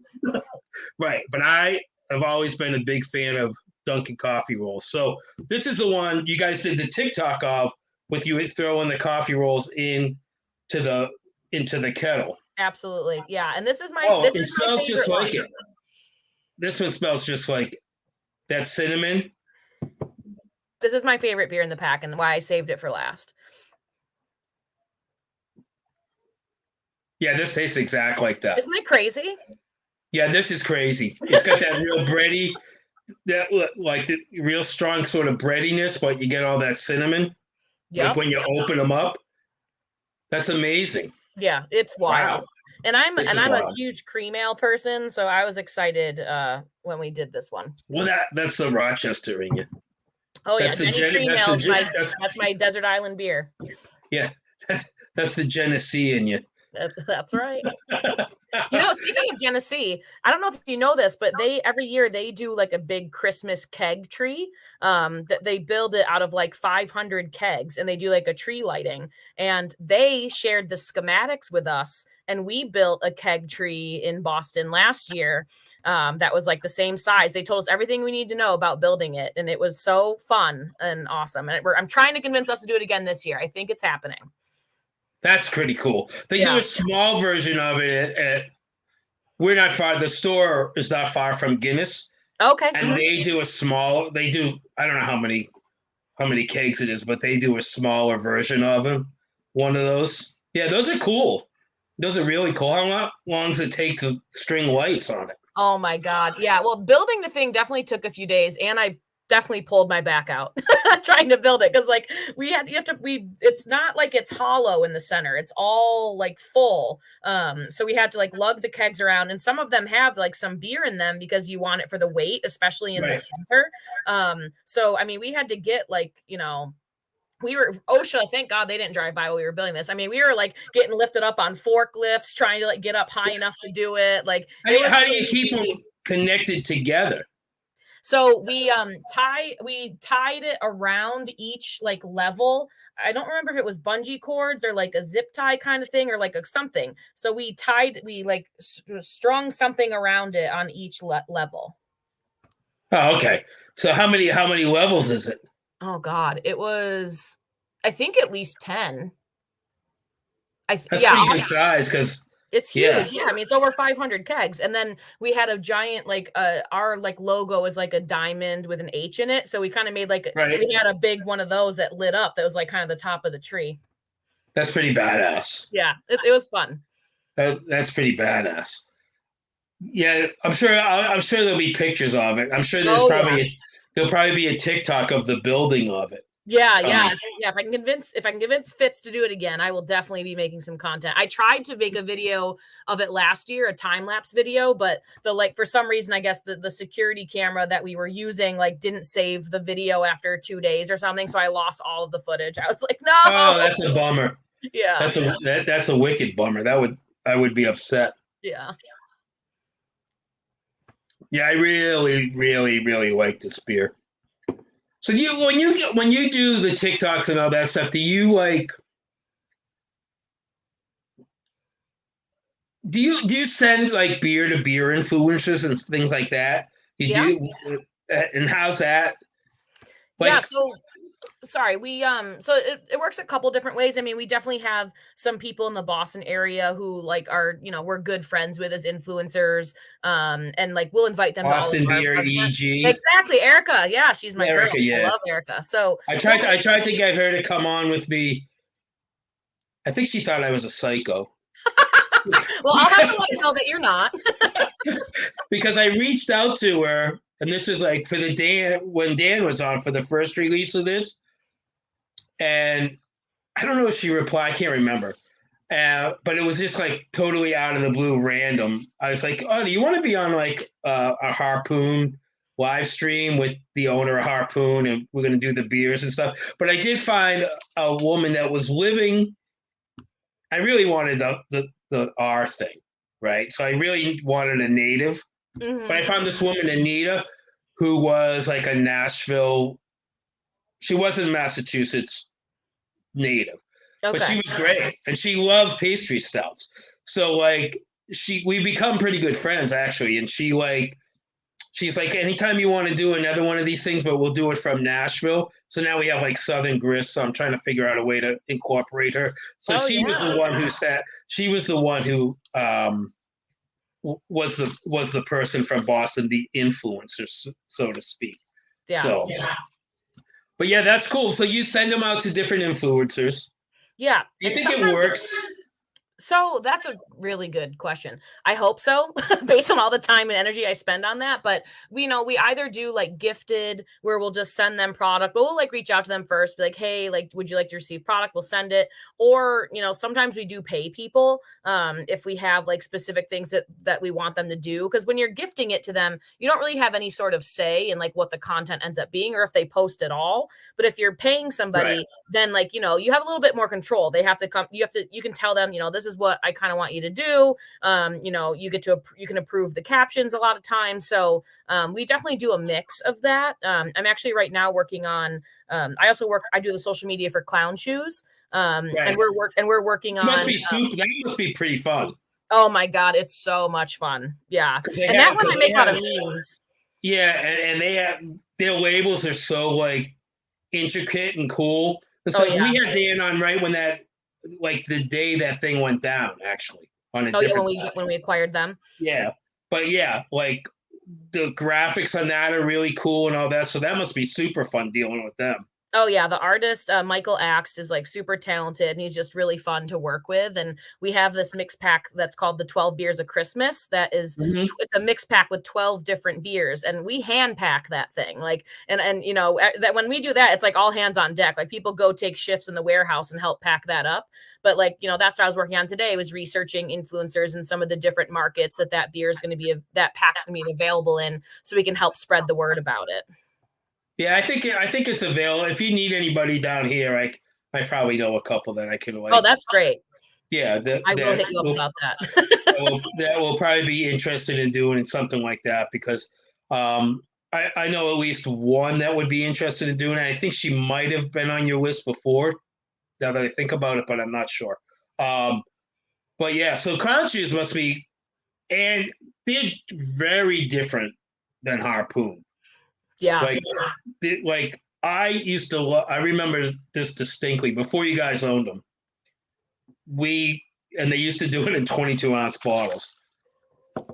Speaker 1: Right, but I have always been a big fan of Dunkin' coffee rolls. So this is the one you guys did the TikTok of with you throwing the coffee rolls the into the kettle.
Speaker 2: Absolutely. Yeah. And
Speaker 1: Oh,
Speaker 2: this
Speaker 1: it
Speaker 2: is my
Speaker 1: smells just
Speaker 2: favorite
Speaker 1: like
Speaker 2: one.
Speaker 1: it. This one smells just like that cinnamon.
Speaker 2: This is my favorite beer in the pack and why I saved it for last.
Speaker 1: Yeah, this tastes exact like that.
Speaker 2: Isn't it crazy?
Speaker 1: Yeah, this is crazy. It's got that real bready, that like the real strong sort of breadiness, but you get all that cinnamon. Like
Speaker 2: Yep.
Speaker 1: when you open them up. That's amazing.
Speaker 2: Yeah, it's
Speaker 1: Wow.
Speaker 2: wild. And I'm
Speaker 1: This is
Speaker 2: a
Speaker 1: odd.
Speaker 2: huge cream ale person, so I was excited when we did this one.
Speaker 1: Well, that's the Rochester in you.
Speaker 2: Oh yeah,
Speaker 1: That's the
Speaker 2: Jenny
Speaker 1: Gen.
Speaker 2: Cream Ale is that's my desert island beer.
Speaker 1: Yeah. That's the Genesee in you.
Speaker 2: That's right. Speaking of Genesee, I don't know if you know this, but they every year they do like a big Christmas keg tree. That they build it out of like 500 kegs, and they do like a tree lighting. And they shared the schematics with us, and we built a keg tree in Boston last year. That was like the same size. They told us everything we need to know about building it, and it was so fun and awesome. And I'm trying to convince us to do it again this year. I think it's happening.
Speaker 1: That's pretty cool. They do
Speaker 2: Yeah.
Speaker 1: a small version of it we're not far. The store is not far from Guinness,
Speaker 2: Okay.
Speaker 1: and they do a small. They do. I don't know how many kegs it is, but they do a smaller version of them. One of those. Yeah, those are cool. Those are really cool. How long does it take to string lights on it?
Speaker 2: Oh my God. Yeah. Well, building the thing definitely took a few days, and I definitely pulled my back out trying to build it, because like it's not like it's hollow in the center. It's all like full. So we had to like lug the kegs around, and some of them have like some beer in them because you want it for the weight, especially in the center. So I mean, we had to get like, we were OSHA, thank God they didn't drive by while we were building this. I mean, we were like getting lifted up on forklifts, trying to like get up high enough to do it. Like
Speaker 1: how do you keep them connected together?
Speaker 2: So we tied it around each like level. I don't remember if it was bungee cords or like a zip tie kind of thing, or like something. So we strung something around it on each level.
Speaker 1: Oh, okay. So how many levels is it?
Speaker 2: Oh God, it was, I think at least 10.
Speaker 1: That's pretty good size, because
Speaker 2: it's huge. Yeah. I mean, it's over 500 kegs. And then we had a giant, like, our like logo is like a diamond with an H in it. So we kind of made like, we had a big one of those that lit up. That was like kind of the top of the tree.
Speaker 1: That's pretty badass.
Speaker 2: Yeah. It was fun.
Speaker 1: That's pretty badass. Yeah. I'm sure there'll be pictures of it. I'm sure there'll probably be a TikTok of the building of it.
Speaker 2: Yeah. If I can convince Fitz to do it again, I will definitely be making some content. I tried to make a video of it last year, a time lapse video, but for some reason, I guess the security camera that we were using didn't save the video after 2 days or something, so I lost all of the footage. I was like, no.
Speaker 1: Oh, that's a bummer.
Speaker 2: Yeah,
Speaker 1: that's a wicked bummer. I would be upset.
Speaker 2: Yeah.
Speaker 1: Yeah, I really, really, really like this beer. So when you do the TikToks and all that stuff, do you send like beer to beer influencers and things like that? Do, and how's that?
Speaker 2: So sorry, we so it works a couple different ways. I mean, we definitely have some people in the Boston area who are we're good friends with as influencers, and we'll invite them
Speaker 1: Boston
Speaker 2: to all
Speaker 1: Beer EG.
Speaker 2: Exactly, Erica. Yeah, she's my
Speaker 1: Erica,
Speaker 2: girl.
Speaker 1: yeah.
Speaker 2: I love Erica. So
Speaker 1: I tried to get her to come on with me. I think she thought I was a psycho.
Speaker 2: Well, I'll have to let you know that you're not.
Speaker 1: Because I reached out to her, and this is like when Dan was on for the first release of this, and I don't know if she replied. I can't remember, but it was just totally out of the blue, random. I was like, "Oh, do you want to be on a Harpoon live stream with the owner of Harpoon, and we're going to do the beers and stuff?" But I did find a woman that was living. I really wanted the R thing, right? So I really wanted a native.
Speaker 2: Mm-hmm.
Speaker 1: But I found this woman, Anita, who was like a Nashville. She wasn't Massachusetts native, but she was great, and she loved pastry stouts. So we become pretty good friends actually, and she's like, anytime you want to do another one of these things, but we'll do it from Nashville. So now we have Southern grist. So I'm trying to figure out a way to incorporate her. So was the one who said she was the one who was the person from Boston, the influencer, so to speak.
Speaker 2: Yeah.
Speaker 1: So, but yeah, that's cool. So you send them out to different influencers.
Speaker 2: Yeah.
Speaker 1: Do you think it works?
Speaker 2: So that's a really good question. I hope so, based on all the time and energy I spend on that. But we either do like gifted where we'll just send them product, but we'll like reach out to them first, be like, hey, like, would you like to receive product? We'll send it. Or, sometimes we do pay people if we have like specific things that we want them to do. Because when you're gifting it to them, you don't really have any sort of say in like what the content ends up being or if they post at all. But if you're paying
Speaker 1: Right.
Speaker 2: somebody, then like, you have a little bit more control. They have to come, you can tell them, this is what I kind of want you to do. You can approve the captions a lot of times. So we definitely do a mix of that. I'm actually right now working on, I do the social media for Clown Shoes. And
Speaker 1: Right.
Speaker 2: we're working
Speaker 1: This must
Speaker 2: on,
Speaker 1: be super. That must be pretty fun
Speaker 2: oh my God, it's so much fun. Yeah.
Speaker 1: because they
Speaker 2: And that
Speaker 1: have
Speaker 2: one
Speaker 1: because
Speaker 2: I
Speaker 1: they
Speaker 2: make a lot
Speaker 1: have
Speaker 2: of memes.
Speaker 1: yeah, and they have their labels are so like intricate and cool and
Speaker 2: Oh
Speaker 1: stuff.
Speaker 2: yeah.
Speaker 1: We had Dan on right when that like the day that thing went down actually on a
Speaker 2: Oh yeah.
Speaker 1: different
Speaker 2: When we acquired them.
Speaker 1: yeah, but yeah, like the graphics on that are really cool and all that. So that must be super fun dealing with them.
Speaker 2: Oh yeah, the artist Michael Axt is like super talented and he's just really fun to work with. And we have this mix pack that's called the 12 Beers of Christmas.
Speaker 1: Mhm.
Speaker 2: It's a mix pack with 12 different beers, and we hand pack that thing. Like and that when we do that, it's like all hands on deck. Like people go take shifts in the warehouse and help pack that up. But like that's what I was working on today was researching influencers in some of the different markets that beer is going to be that pack's going to be available in, so we can help spread the word about it.
Speaker 1: Yeah, I think it's available. If you need anybody down here, I probably know a couple that I can
Speaker 2: Oh,
Speaker 1: like.
Speaker 2: that's great.
Speaker 1: Yeah, that
Speaker 2: I will
Speaker 1: that
Speaker 2: hit you up
Speaker 1: will,
Speaker 2: about that.
Speaker 1: that will probably be interested in doing something like that because um, I know at least one that would be interested in doing it. I think she might have been on your list before. Now that I think about it, but I'm not sure. Um, but yeah, so crown shoes must be, and they're very different than Harpoon.
Speaker 2: Yeah.
Speaker 1: Like, like I used to. I remember this distinctly before you guys owned them. We and they used to do it in 22-ounce bottles.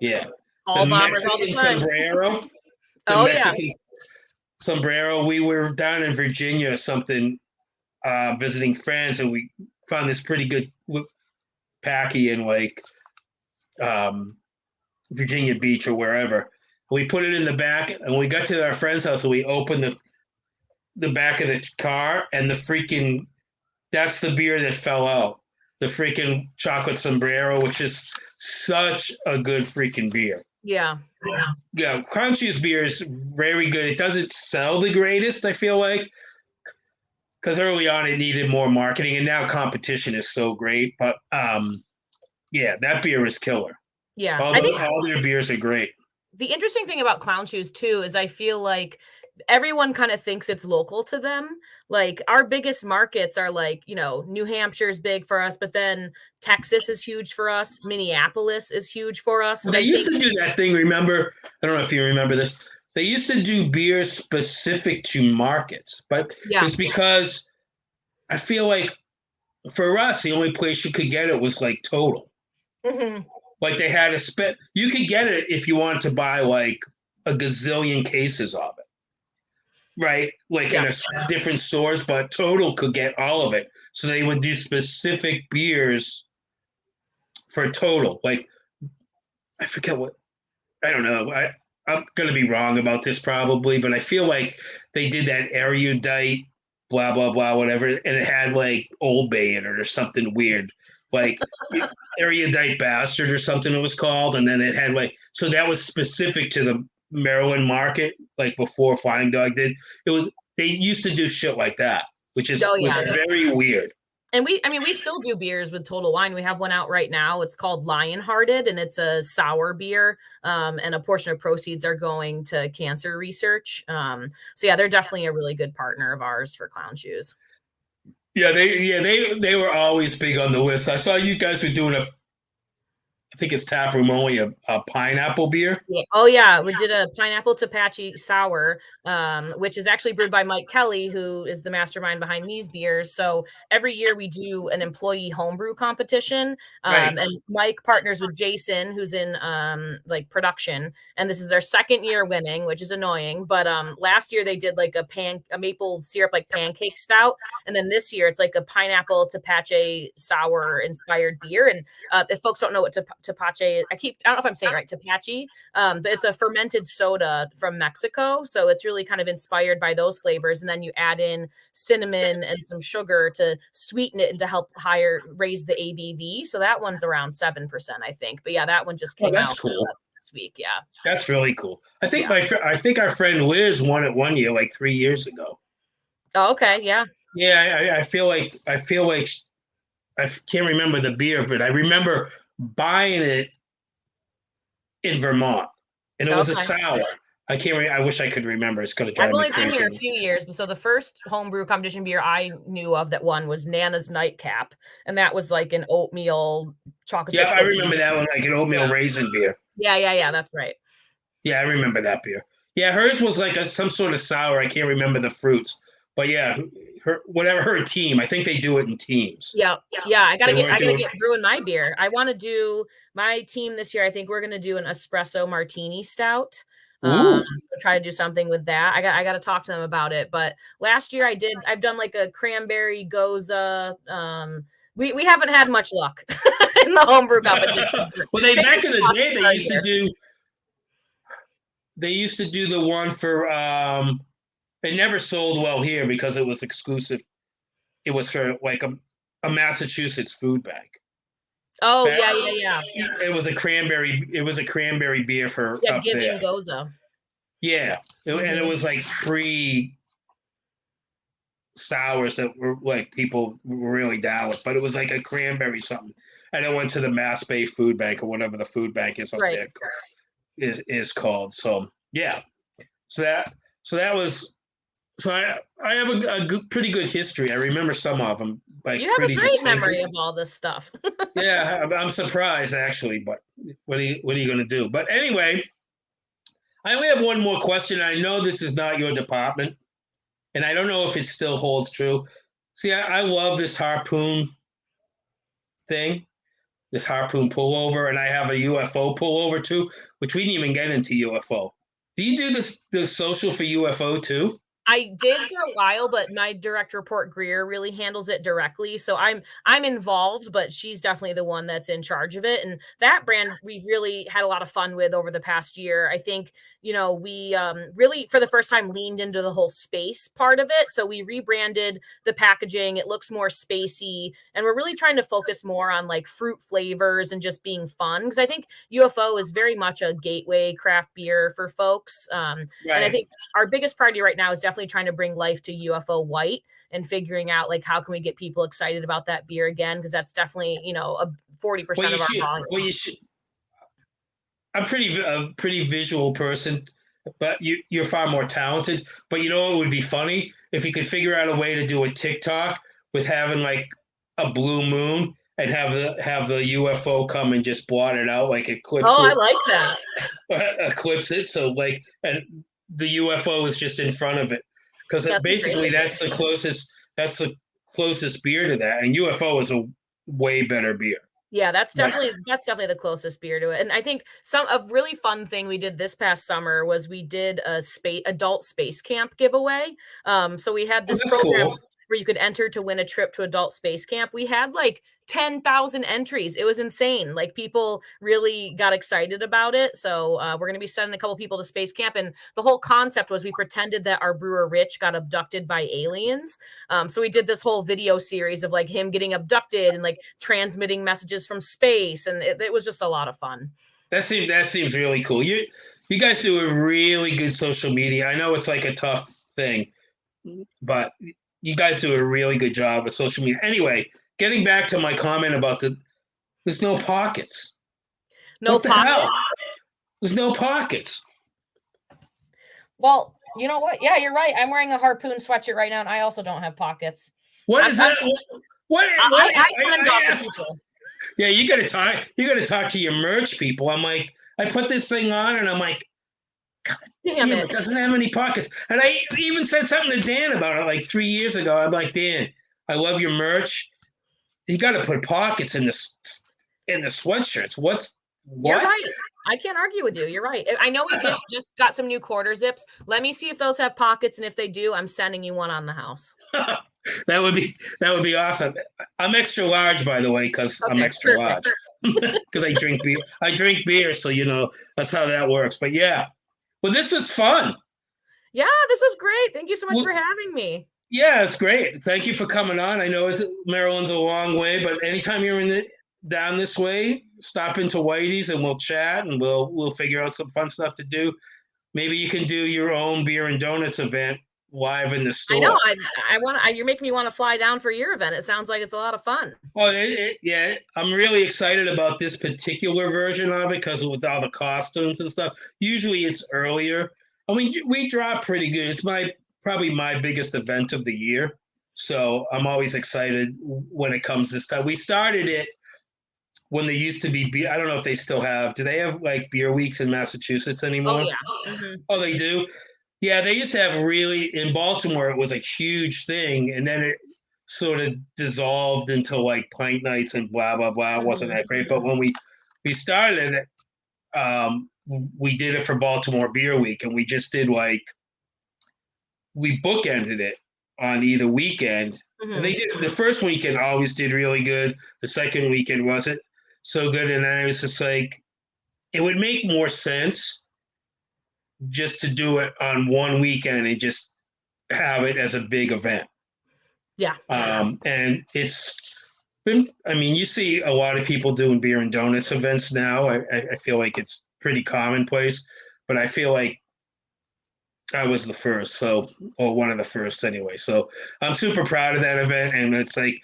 Speaker 1: Yeah, the
Speaker 2: All bombers all the
Speaker 1: Mexican
Speaker 2: time.
Speaker 1: sombrero, the
Speaker 2: Oh yeah.
Speaker 1: Mexican sombrero. We were down in Virginia or something, visiting friends, and we found this pretty good packy in like um, Virginia Beach or wherever. We put it in the back, and we got to our friend's house, and we opened the back of the car, and the freaking that's the beer that fell out. The freaking chocolate sombrero, which is such a good freaking beer.
Speaker 2: Yeah.
Speaker 1: Yeah, Crunchy's beer is very good. It doesn't sell the greatest, I feel like, because early on it needed more marketing, and now competition is so great. But yeah, that beer is killer.
Speaker 2: Yeah.
Speaker 1: All
Speaker 2: I think
Speaker 1: all their beers are great.
Speaker 2: the interesting thing about Clown Shoes too is I feel like everyone kind of thinks it's local to them. Like our biggest markets are like, New Hampshire's big for us, but then Texas is huge for us. Minneapolis is huge for us.
Speaker 1: Well,
Speaker 2: And
Speaker 1: they
Speaker 2: I
Speaker 1: used
Speaker 2: think,
Speaker 1: to do that thing. Remember? I don't know if you remember this. They used to do beers specific to markets, but
Speaker 2: yeah.
Speaker 1: it's because I feel like for us, the only place you could get it was like Total.
Speaker 2: Hmm.
Speaker 1: Like they had a you could get it if you wanted to buy like a gazillion cases of it, right? Like
Speaker 2: Yeah.
Speaker 1: in different stores, but Total could get all of it. So they would do specific beers for Total. Like I forget what I don't know. I'm gonna be wrong about this probably, but I feel like they did that erudite blah blah blah whatever, and it had like Old Bay in it or something weird, like erudite bastard or something it was called, and then it had like so that was specific to the Maryland market, like before Flying Dog did. It was they used to do shit like that, which is
Speaker 2: Oh
Speaker 1: was
Speaker 2: yeah.
Speaker 1: very weird.
Speaker 2: And we still do beers with Total Wine. We have one out right now. It's called Lionhearted, and it's a sour beer. And a portion of proceeds are going to cancer research. So yeah, they're definitely a really good partner of ours for Clown Shoes.
Speaker 1: Yeah, they were always big on the list. I saw you guys were doing I think it's tap room only a pineapple beer.
Speaker 2: Yeah. Oh yeah, we did a pineapple tapachi sour, which is actually brewed by Mike Kelly, who is the mastermind behind these beers. So every year we do an employee homebrew competition,
Speaker 1: Right.
Speaker 2: and Mike partners with Jason, who's in like production, and this is their second year winning, which is annoying. But last year they did like a maple syrup like pancake stout, and then this year it's like a pineapple tapache sour inspired beer. And if folks don't know what tapache is, I don't know if I'm saying it right, tapache. But it's a fermented soda from Mexico. So it's really kind of inspired by those flavors. And then you add in cinnamon and some sugar to sweeten it and to help raise the ABV. So that one's around 7%, I think. But yeah, that one just
Speaker 1: Oh,
Speaker 2: came out
Speaker 1: that's cool.
Speaker 2: this week. Yeah.
Speaker 1: That's really cool. I think
Speaker 2: Yeah.
Speaker 1: I think our friend Liz won it one year, like 3 years ago.
Speaker 2: Oh, okay. Yeah.
Speaker 1: Yeah, I feel like I can't remember the beer, but I remember buying it in Vermont, and it was a
Speaker 2: Okay.
Speaker 1: sour. I can't. I wish I could remember. It's going to
Speaker 2: I've
Speaker 1: drive me
Speaker 2: only been here a
Speaker 1: crazy.
Speaker 2: few years, but so the first homebrew competition beer I knew of that won was Nana's Nightcap, and that was like an oatmeal chocolate
Speaker 1: Yeah,
Speaker 2: chip
Speaker 1: I
Speaker 2: cookie.
Speaker 1: remember that one, like an oatmeal
Speaker 2: Yeah,
Speaker 1: raisin beer.
Speaker 2: yeah. That's right.
Speaker 1: Yeah, I remember that beer. Yeah, hers was like some sort of sour. I can't remember the fruits, but yeah, her team. I think they do it in teams.
Speaker 2: Yeah, yeah. I
Speaker 1: They
Speaker 2: gotta
Speaker 1: weren't doing.
Speaker 2: get brewing my beer. I want to do my team this year. I think we're gonna do an espresso martini stout.
Speaker 1: Ooh,
Speaker 2: So try to do something with that. I got to talk to them about it. But last year I've done like a cranberry goza. We haven't had much luck in the homebrew competition.
Speaker 1: well, they back in the day
Speaker 2: Our year.
Speaker 1: they used to do the one for it never sold well here because it was exclusive. It was for like a Massachusetts food bank.
Speaker 2: Oh
Speaker 1: Back,
Speaker 2: yeah.
Speaker 1: it was a cranberry beer for
Speaker 2: Yeah,
Speaker 1: up there.
Speaker 2: giving goza.
Speaker 1: Yeah, and it was like pre sours that were like people were really down with, but it was like a cranberry something. And I went to the Mass Bay Food Bank or whatever the food bank is up
Speaker 2: Right.
Speaker 1: there is called. So yeah, so that was so I have a pretty good history. I remember some of them like
Speaker 2: You have a
Speaker 1: pretty
Speaker 2: great
Speaker 1: distinctly.
Speaker 2: memory of all this stuff.
Speaker 1: Yeah, I'm surprised actually, but what are you going to do? But anyway, I only have one more question. I know this is not your department, and I don't know if it still holds true. See, I love this Harpoon thing, this Harpoon pullover, and I have a UFO pullover too, which we didn't even get into UFO. Do you do the social for UFO too?
Speaker 2: I did for a while, but my direct report Greer really handles it directly. So I'm involved, but she's definitely the one that's in charge of it. And that brand we've really had a lot of fun with over the past year. I think, we really for the first time leaned into the whole space part of it. So we rebranded the packaging. It looks more spacey, and we're really trying to focus more on like fruit flavors and just being fun. Because I think UFO is very much a gateway craft beer for folks. And I think our biggest priority right now is definitely trying to bring life to UFO White and figuring out like how can we get people excited about that beer again, because that's definitely a 40% of our volume.
Speaker 1: Well, you should. I'm a pretty visual person, but you're far more talented. But you know what would be funny if you could figure out a way to do a TikTok with having like a blue moon and have the UFO come and just blot it out, like eclipse
Speaker 2: Oh,
Speaker 1: it.
Speaker 2: I like that.
Speaker 1: Eclipse it, so like and the UFO is just in front of it, because basically that's the closest beer to that, and UFO is a way better beer.
Speaker 2: Yeah, that's definitely the closest beer to it. And I think a really fun thing we did this past summer was we did a adult space camp giveaway. So we had this program where you could enter to win a trip to adult space camp. We had like 10,000 entries. It was insane. Like people really got excited about it. So we're going to be sending a couple people to space camp. And the whole concept was we pretended that our brewer Rich got abducted by aliens. So we did this whole video series of like him getting abducted and like transmitting messages from space. And it was just a lot of fun.
Speaker 1: That seems really cool. You guys do a really good social media. I know it's like a tough thing, but you guys do a really good job with social media. Anyway, getting back to my comment about there's no pockets.
Speaker 2: No pockets?
Speaker 1: Hell? There's no pockets.
Speaker 2: Well, you know what? Yeah, you're right. I'm wearing a Harpoon sweatshirt right now, and I also don't have pockets.
Speaker 1: What is that? Yeah, you got to talk. You got to talk to your merch people. I'm like, I put this thing on, and I'm like,
Speaker 2: Damn
Speaker 1: damn,
Speaker 2: it.
Speaker 1: it doesn't have any pockets. And I even said something to Dan about it like 3 years ago. I'm like, Dan, I love your merch. You got to put pockets in the sweatshirts.
Speaker 2: You're
Speaker 1: What?
Speaker 2: right. I can't argue with you. You're right. I know we just got some new quarter zips. Let me see if those have pockets, and if they do, I'm sending you one on the house.
Speaker 1: That would be awesome. I'm extra large, by the way, because I'm
Speaker 2: Okay,
Speaker 1: extra
Speaker 2: perfect.
Speaker 1: large. Because I drink beer. I drink beer, so that's how that works. But yeah, well, this was fun.
Speaker 2: Yeah, this was great. Thank you so much
Speaker 1: Well,
Speaker 2: for having me.
Speaker 1: yeah, it's great. Thank you for coming on. I know Maryland's a long way, but anytime you're down this way, stop into Whitey's and we'll chat and we'll figure out some fun stuff to do. Maybe you can do your own beer and donuts event live in the
Speaker 2: I know.
Speaker 1: store.
Speaker 2: I want. You're making me want to fly down for your event. It sounds like it's a lot of fun.
Speaker 1: Well, yeah, I'm really excited about this particular version of it because with all the costumes and stuff. Usually it's earlier. I mean, we drop pretty good. It's probably my biggest event of the year. So I'm always excited when it comes this time. We started it when they used to be beer. I don't know if they still have. Do they have like beer weeks in Massachusetts
Speaker 2: Oh
Speaker 1: anymore?
Speaker 2: yeah. Mm-hmm.
Speaker 1: Oh, they do. Yeah, they used to have really in Baltimore. It was a huge thing, and then it sort of dissolved into like pint nights and blah blah blah. It wasn't that great, but when we started it, we did it for Baltimore Beer Week, and we just did like we bookended it on either weekend. And they did the first weekend always did really good. The second weekend wasn't so good, and then it was just like it would make more sense just to do it on one weekend and just have it as a big event.
Speaker 2: Yeah.
Speaker 1: And it's been, I mean, you see a lot of people doing beer and donuts events now. I feel like it's pretty commonplace, but I feel like I was the first, or one of the first anyway. So I'm super proud of that event. And it's like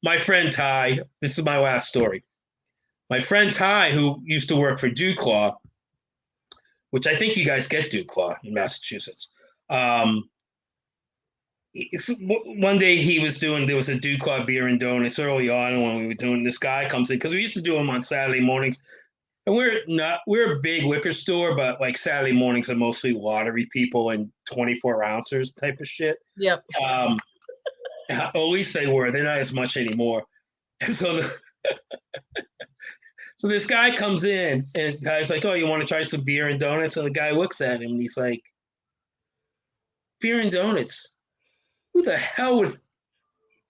Speaker 1: my friend Ty, this is my last story. My friend Ty, who used to work for Dewclaw, which I think you guys get Dewclaw in Massachusetts. One day there was a Dewclaw beer and donuts early on when we were doing. This guy comes in because we used to do them on Saturday mornings, and we're a big liquor store, but like Saturday mornings are mostly lottery people and 24 ounces type of shit.
Speaker 2: Yep.
Speaker 1: At least they were. They're not as much anymore. So so this guy comes in and the guy's like, "Oh, you want to try some beer and donuts?" And the guy looks at him and he's like, "Beer and donuts? Who the hell would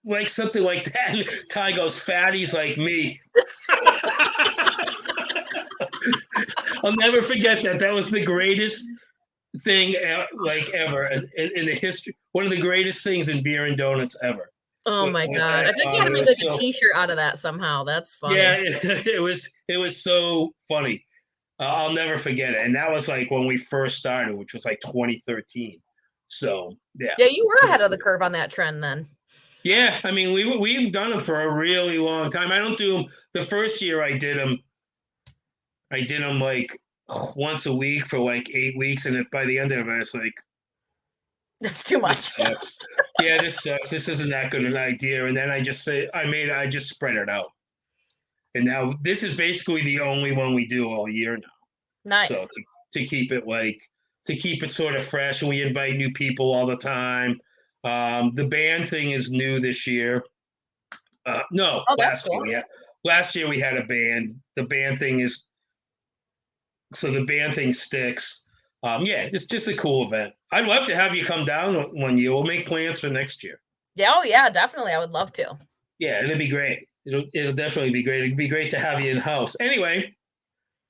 Speaker 1: like something like that?" And Ty goes, "Fatties like me." I'll never forget that. That was the greatest thing like ever in the history. One of the greatest things in beer and donuts ever.
Speaker 2: Oh my God. I think you gotta make like a t-shirt out of that somehow. That's funny.
Speaker 1: Yeah, it was so funny. I'll never forget it. And that was like when we first started, which was like 2013. So yeah.
Speaker 2: Yeah, you were ahead of the curve on that trend then.
Speaker 1: Yeah, I mean we've done them for a really long time. I don't do them. The first year I did them like once a week for like 8 weeks, and if by the end of it, it's like
Speaker 2: that's too much.
Speaker 1: This sucks. Yeah, this sucks. This isn't that good an idea. And then I just spread it out. And now this is basically the only one we do all year now.
Speaker 2: Nice.
Speaker 1: So to keep it sort of fresh, and we invite new people all the time. The band thing is new this year. No, last year. Yeah, last year we had a band. The band thing sticks. Yeah, it's just a cool event. I'd love to have you come down one year. We'll make plans for next year.
Speaker 2: Yeah, oh yeah, definitely. I would love to.
Speaker 1: Yeah, it'd be great. It'll definitely be great. It'd be great to have you in house. Anyway,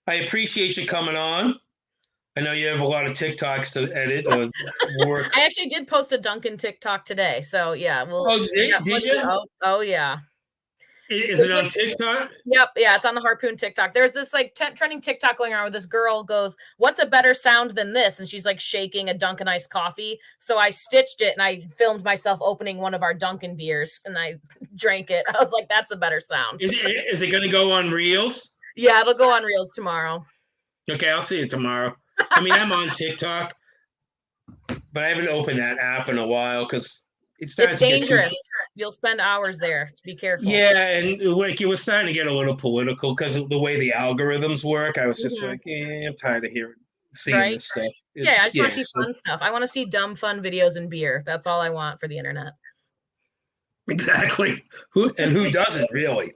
Speaker 1: I appreciate you coming on. I know you have a lot of TikToks to edit or work.
Speaker 2: I actually did post a Dunkin TikTok today. So yeah,
Speaker 1: did you?
Speaker 2: Oh yeah.
Speaker 1: Is it on TikTok?
Speaker 2: Yep. Yeah, it's on the Harpoon TikTok. There's this like trending TikTok going around where this girl goes, "What's a better sound than this?" And she's like shaking a Dunkin' iced coffee. So I stitched it and I filmed myself opening one of our Dunkin' beers and I drank it. I was like, that's a better sound.
Speaker 1: Is it going to go on Reels?
Speaker 2: Yeah, it'll go on Reels tomorrow.
Speaker 1: Okay, I'll see it tomorrow. I mean, I'm on TikTok, but I haven't opened that app in a while because it's
Speaker 2: It's
Speaker 1: starting to get too.
Speaker 2: dangerous. You'll spend hours there. Be careful.
Speaker 1: Yeah, and like it was starting to get a little political because of the way the algorithms work. I was just
Speaker 2: Mhm.
Speaker 1: like, I'm tired of seeing
Speaker 2: Right?
Speaker 1: this stuff.
Speaker 2: Yeah, I just wanna
Speaker 1: Yeah,
Speaker 2: see
Speaker 1: so
Speaker 2: fun stuff. I wanna see dumb, fun videos and beer. That's all I want for the internet.
Speaker 1: exactly. Who doesn't really?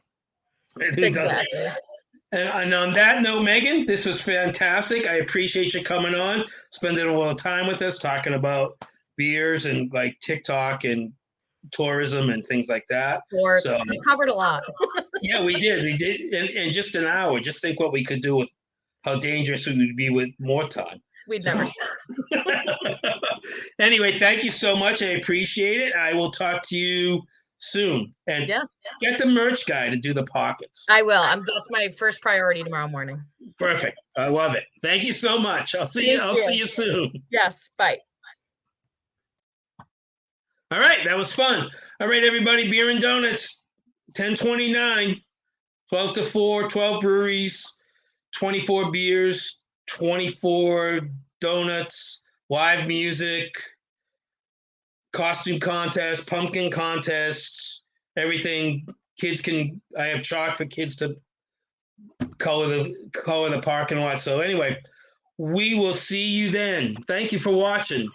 Speaker 1: And who doesn't?
Speaker 2: Exactly.
Speaker 1: And on that note, Megan, this was fantastic. I appreciate you coming on, spending a little time with us, talking about beers and like TikTok and tourism and things like that. So
Speaker 2: Sports. We covered a lot.
Speaker 1: yeah, we did. We did in just an hour. Just think what we could do with how dangerous we would be with more time.
Speaker 2: We'd
Speaker 1: So
Speaker 2: never stop.
Speaker 1: anyway, thank you so much. I appreciate it. I will talk to you soon. And
Speaker 2: Yes.
Speaker 1: get the merch guy to do the pockets.
Speaker 2: I will. That's my first priority tomorrow morning.
Speaker 1: Perfect. I love it. Thank you so much. I'll see you soon.
Speaker 2: Yes. Bye.
Speaker 1: All right, that was fun. All right, everybody, beer and donuts, 1029, 12 to 4, 12 breweries, 24 beers, 24 donuts, live music, costume contest, pumpkin contests, everything. I have chalk for kids to color the parking lot. So anyway, we will see you then. Thank you for watching.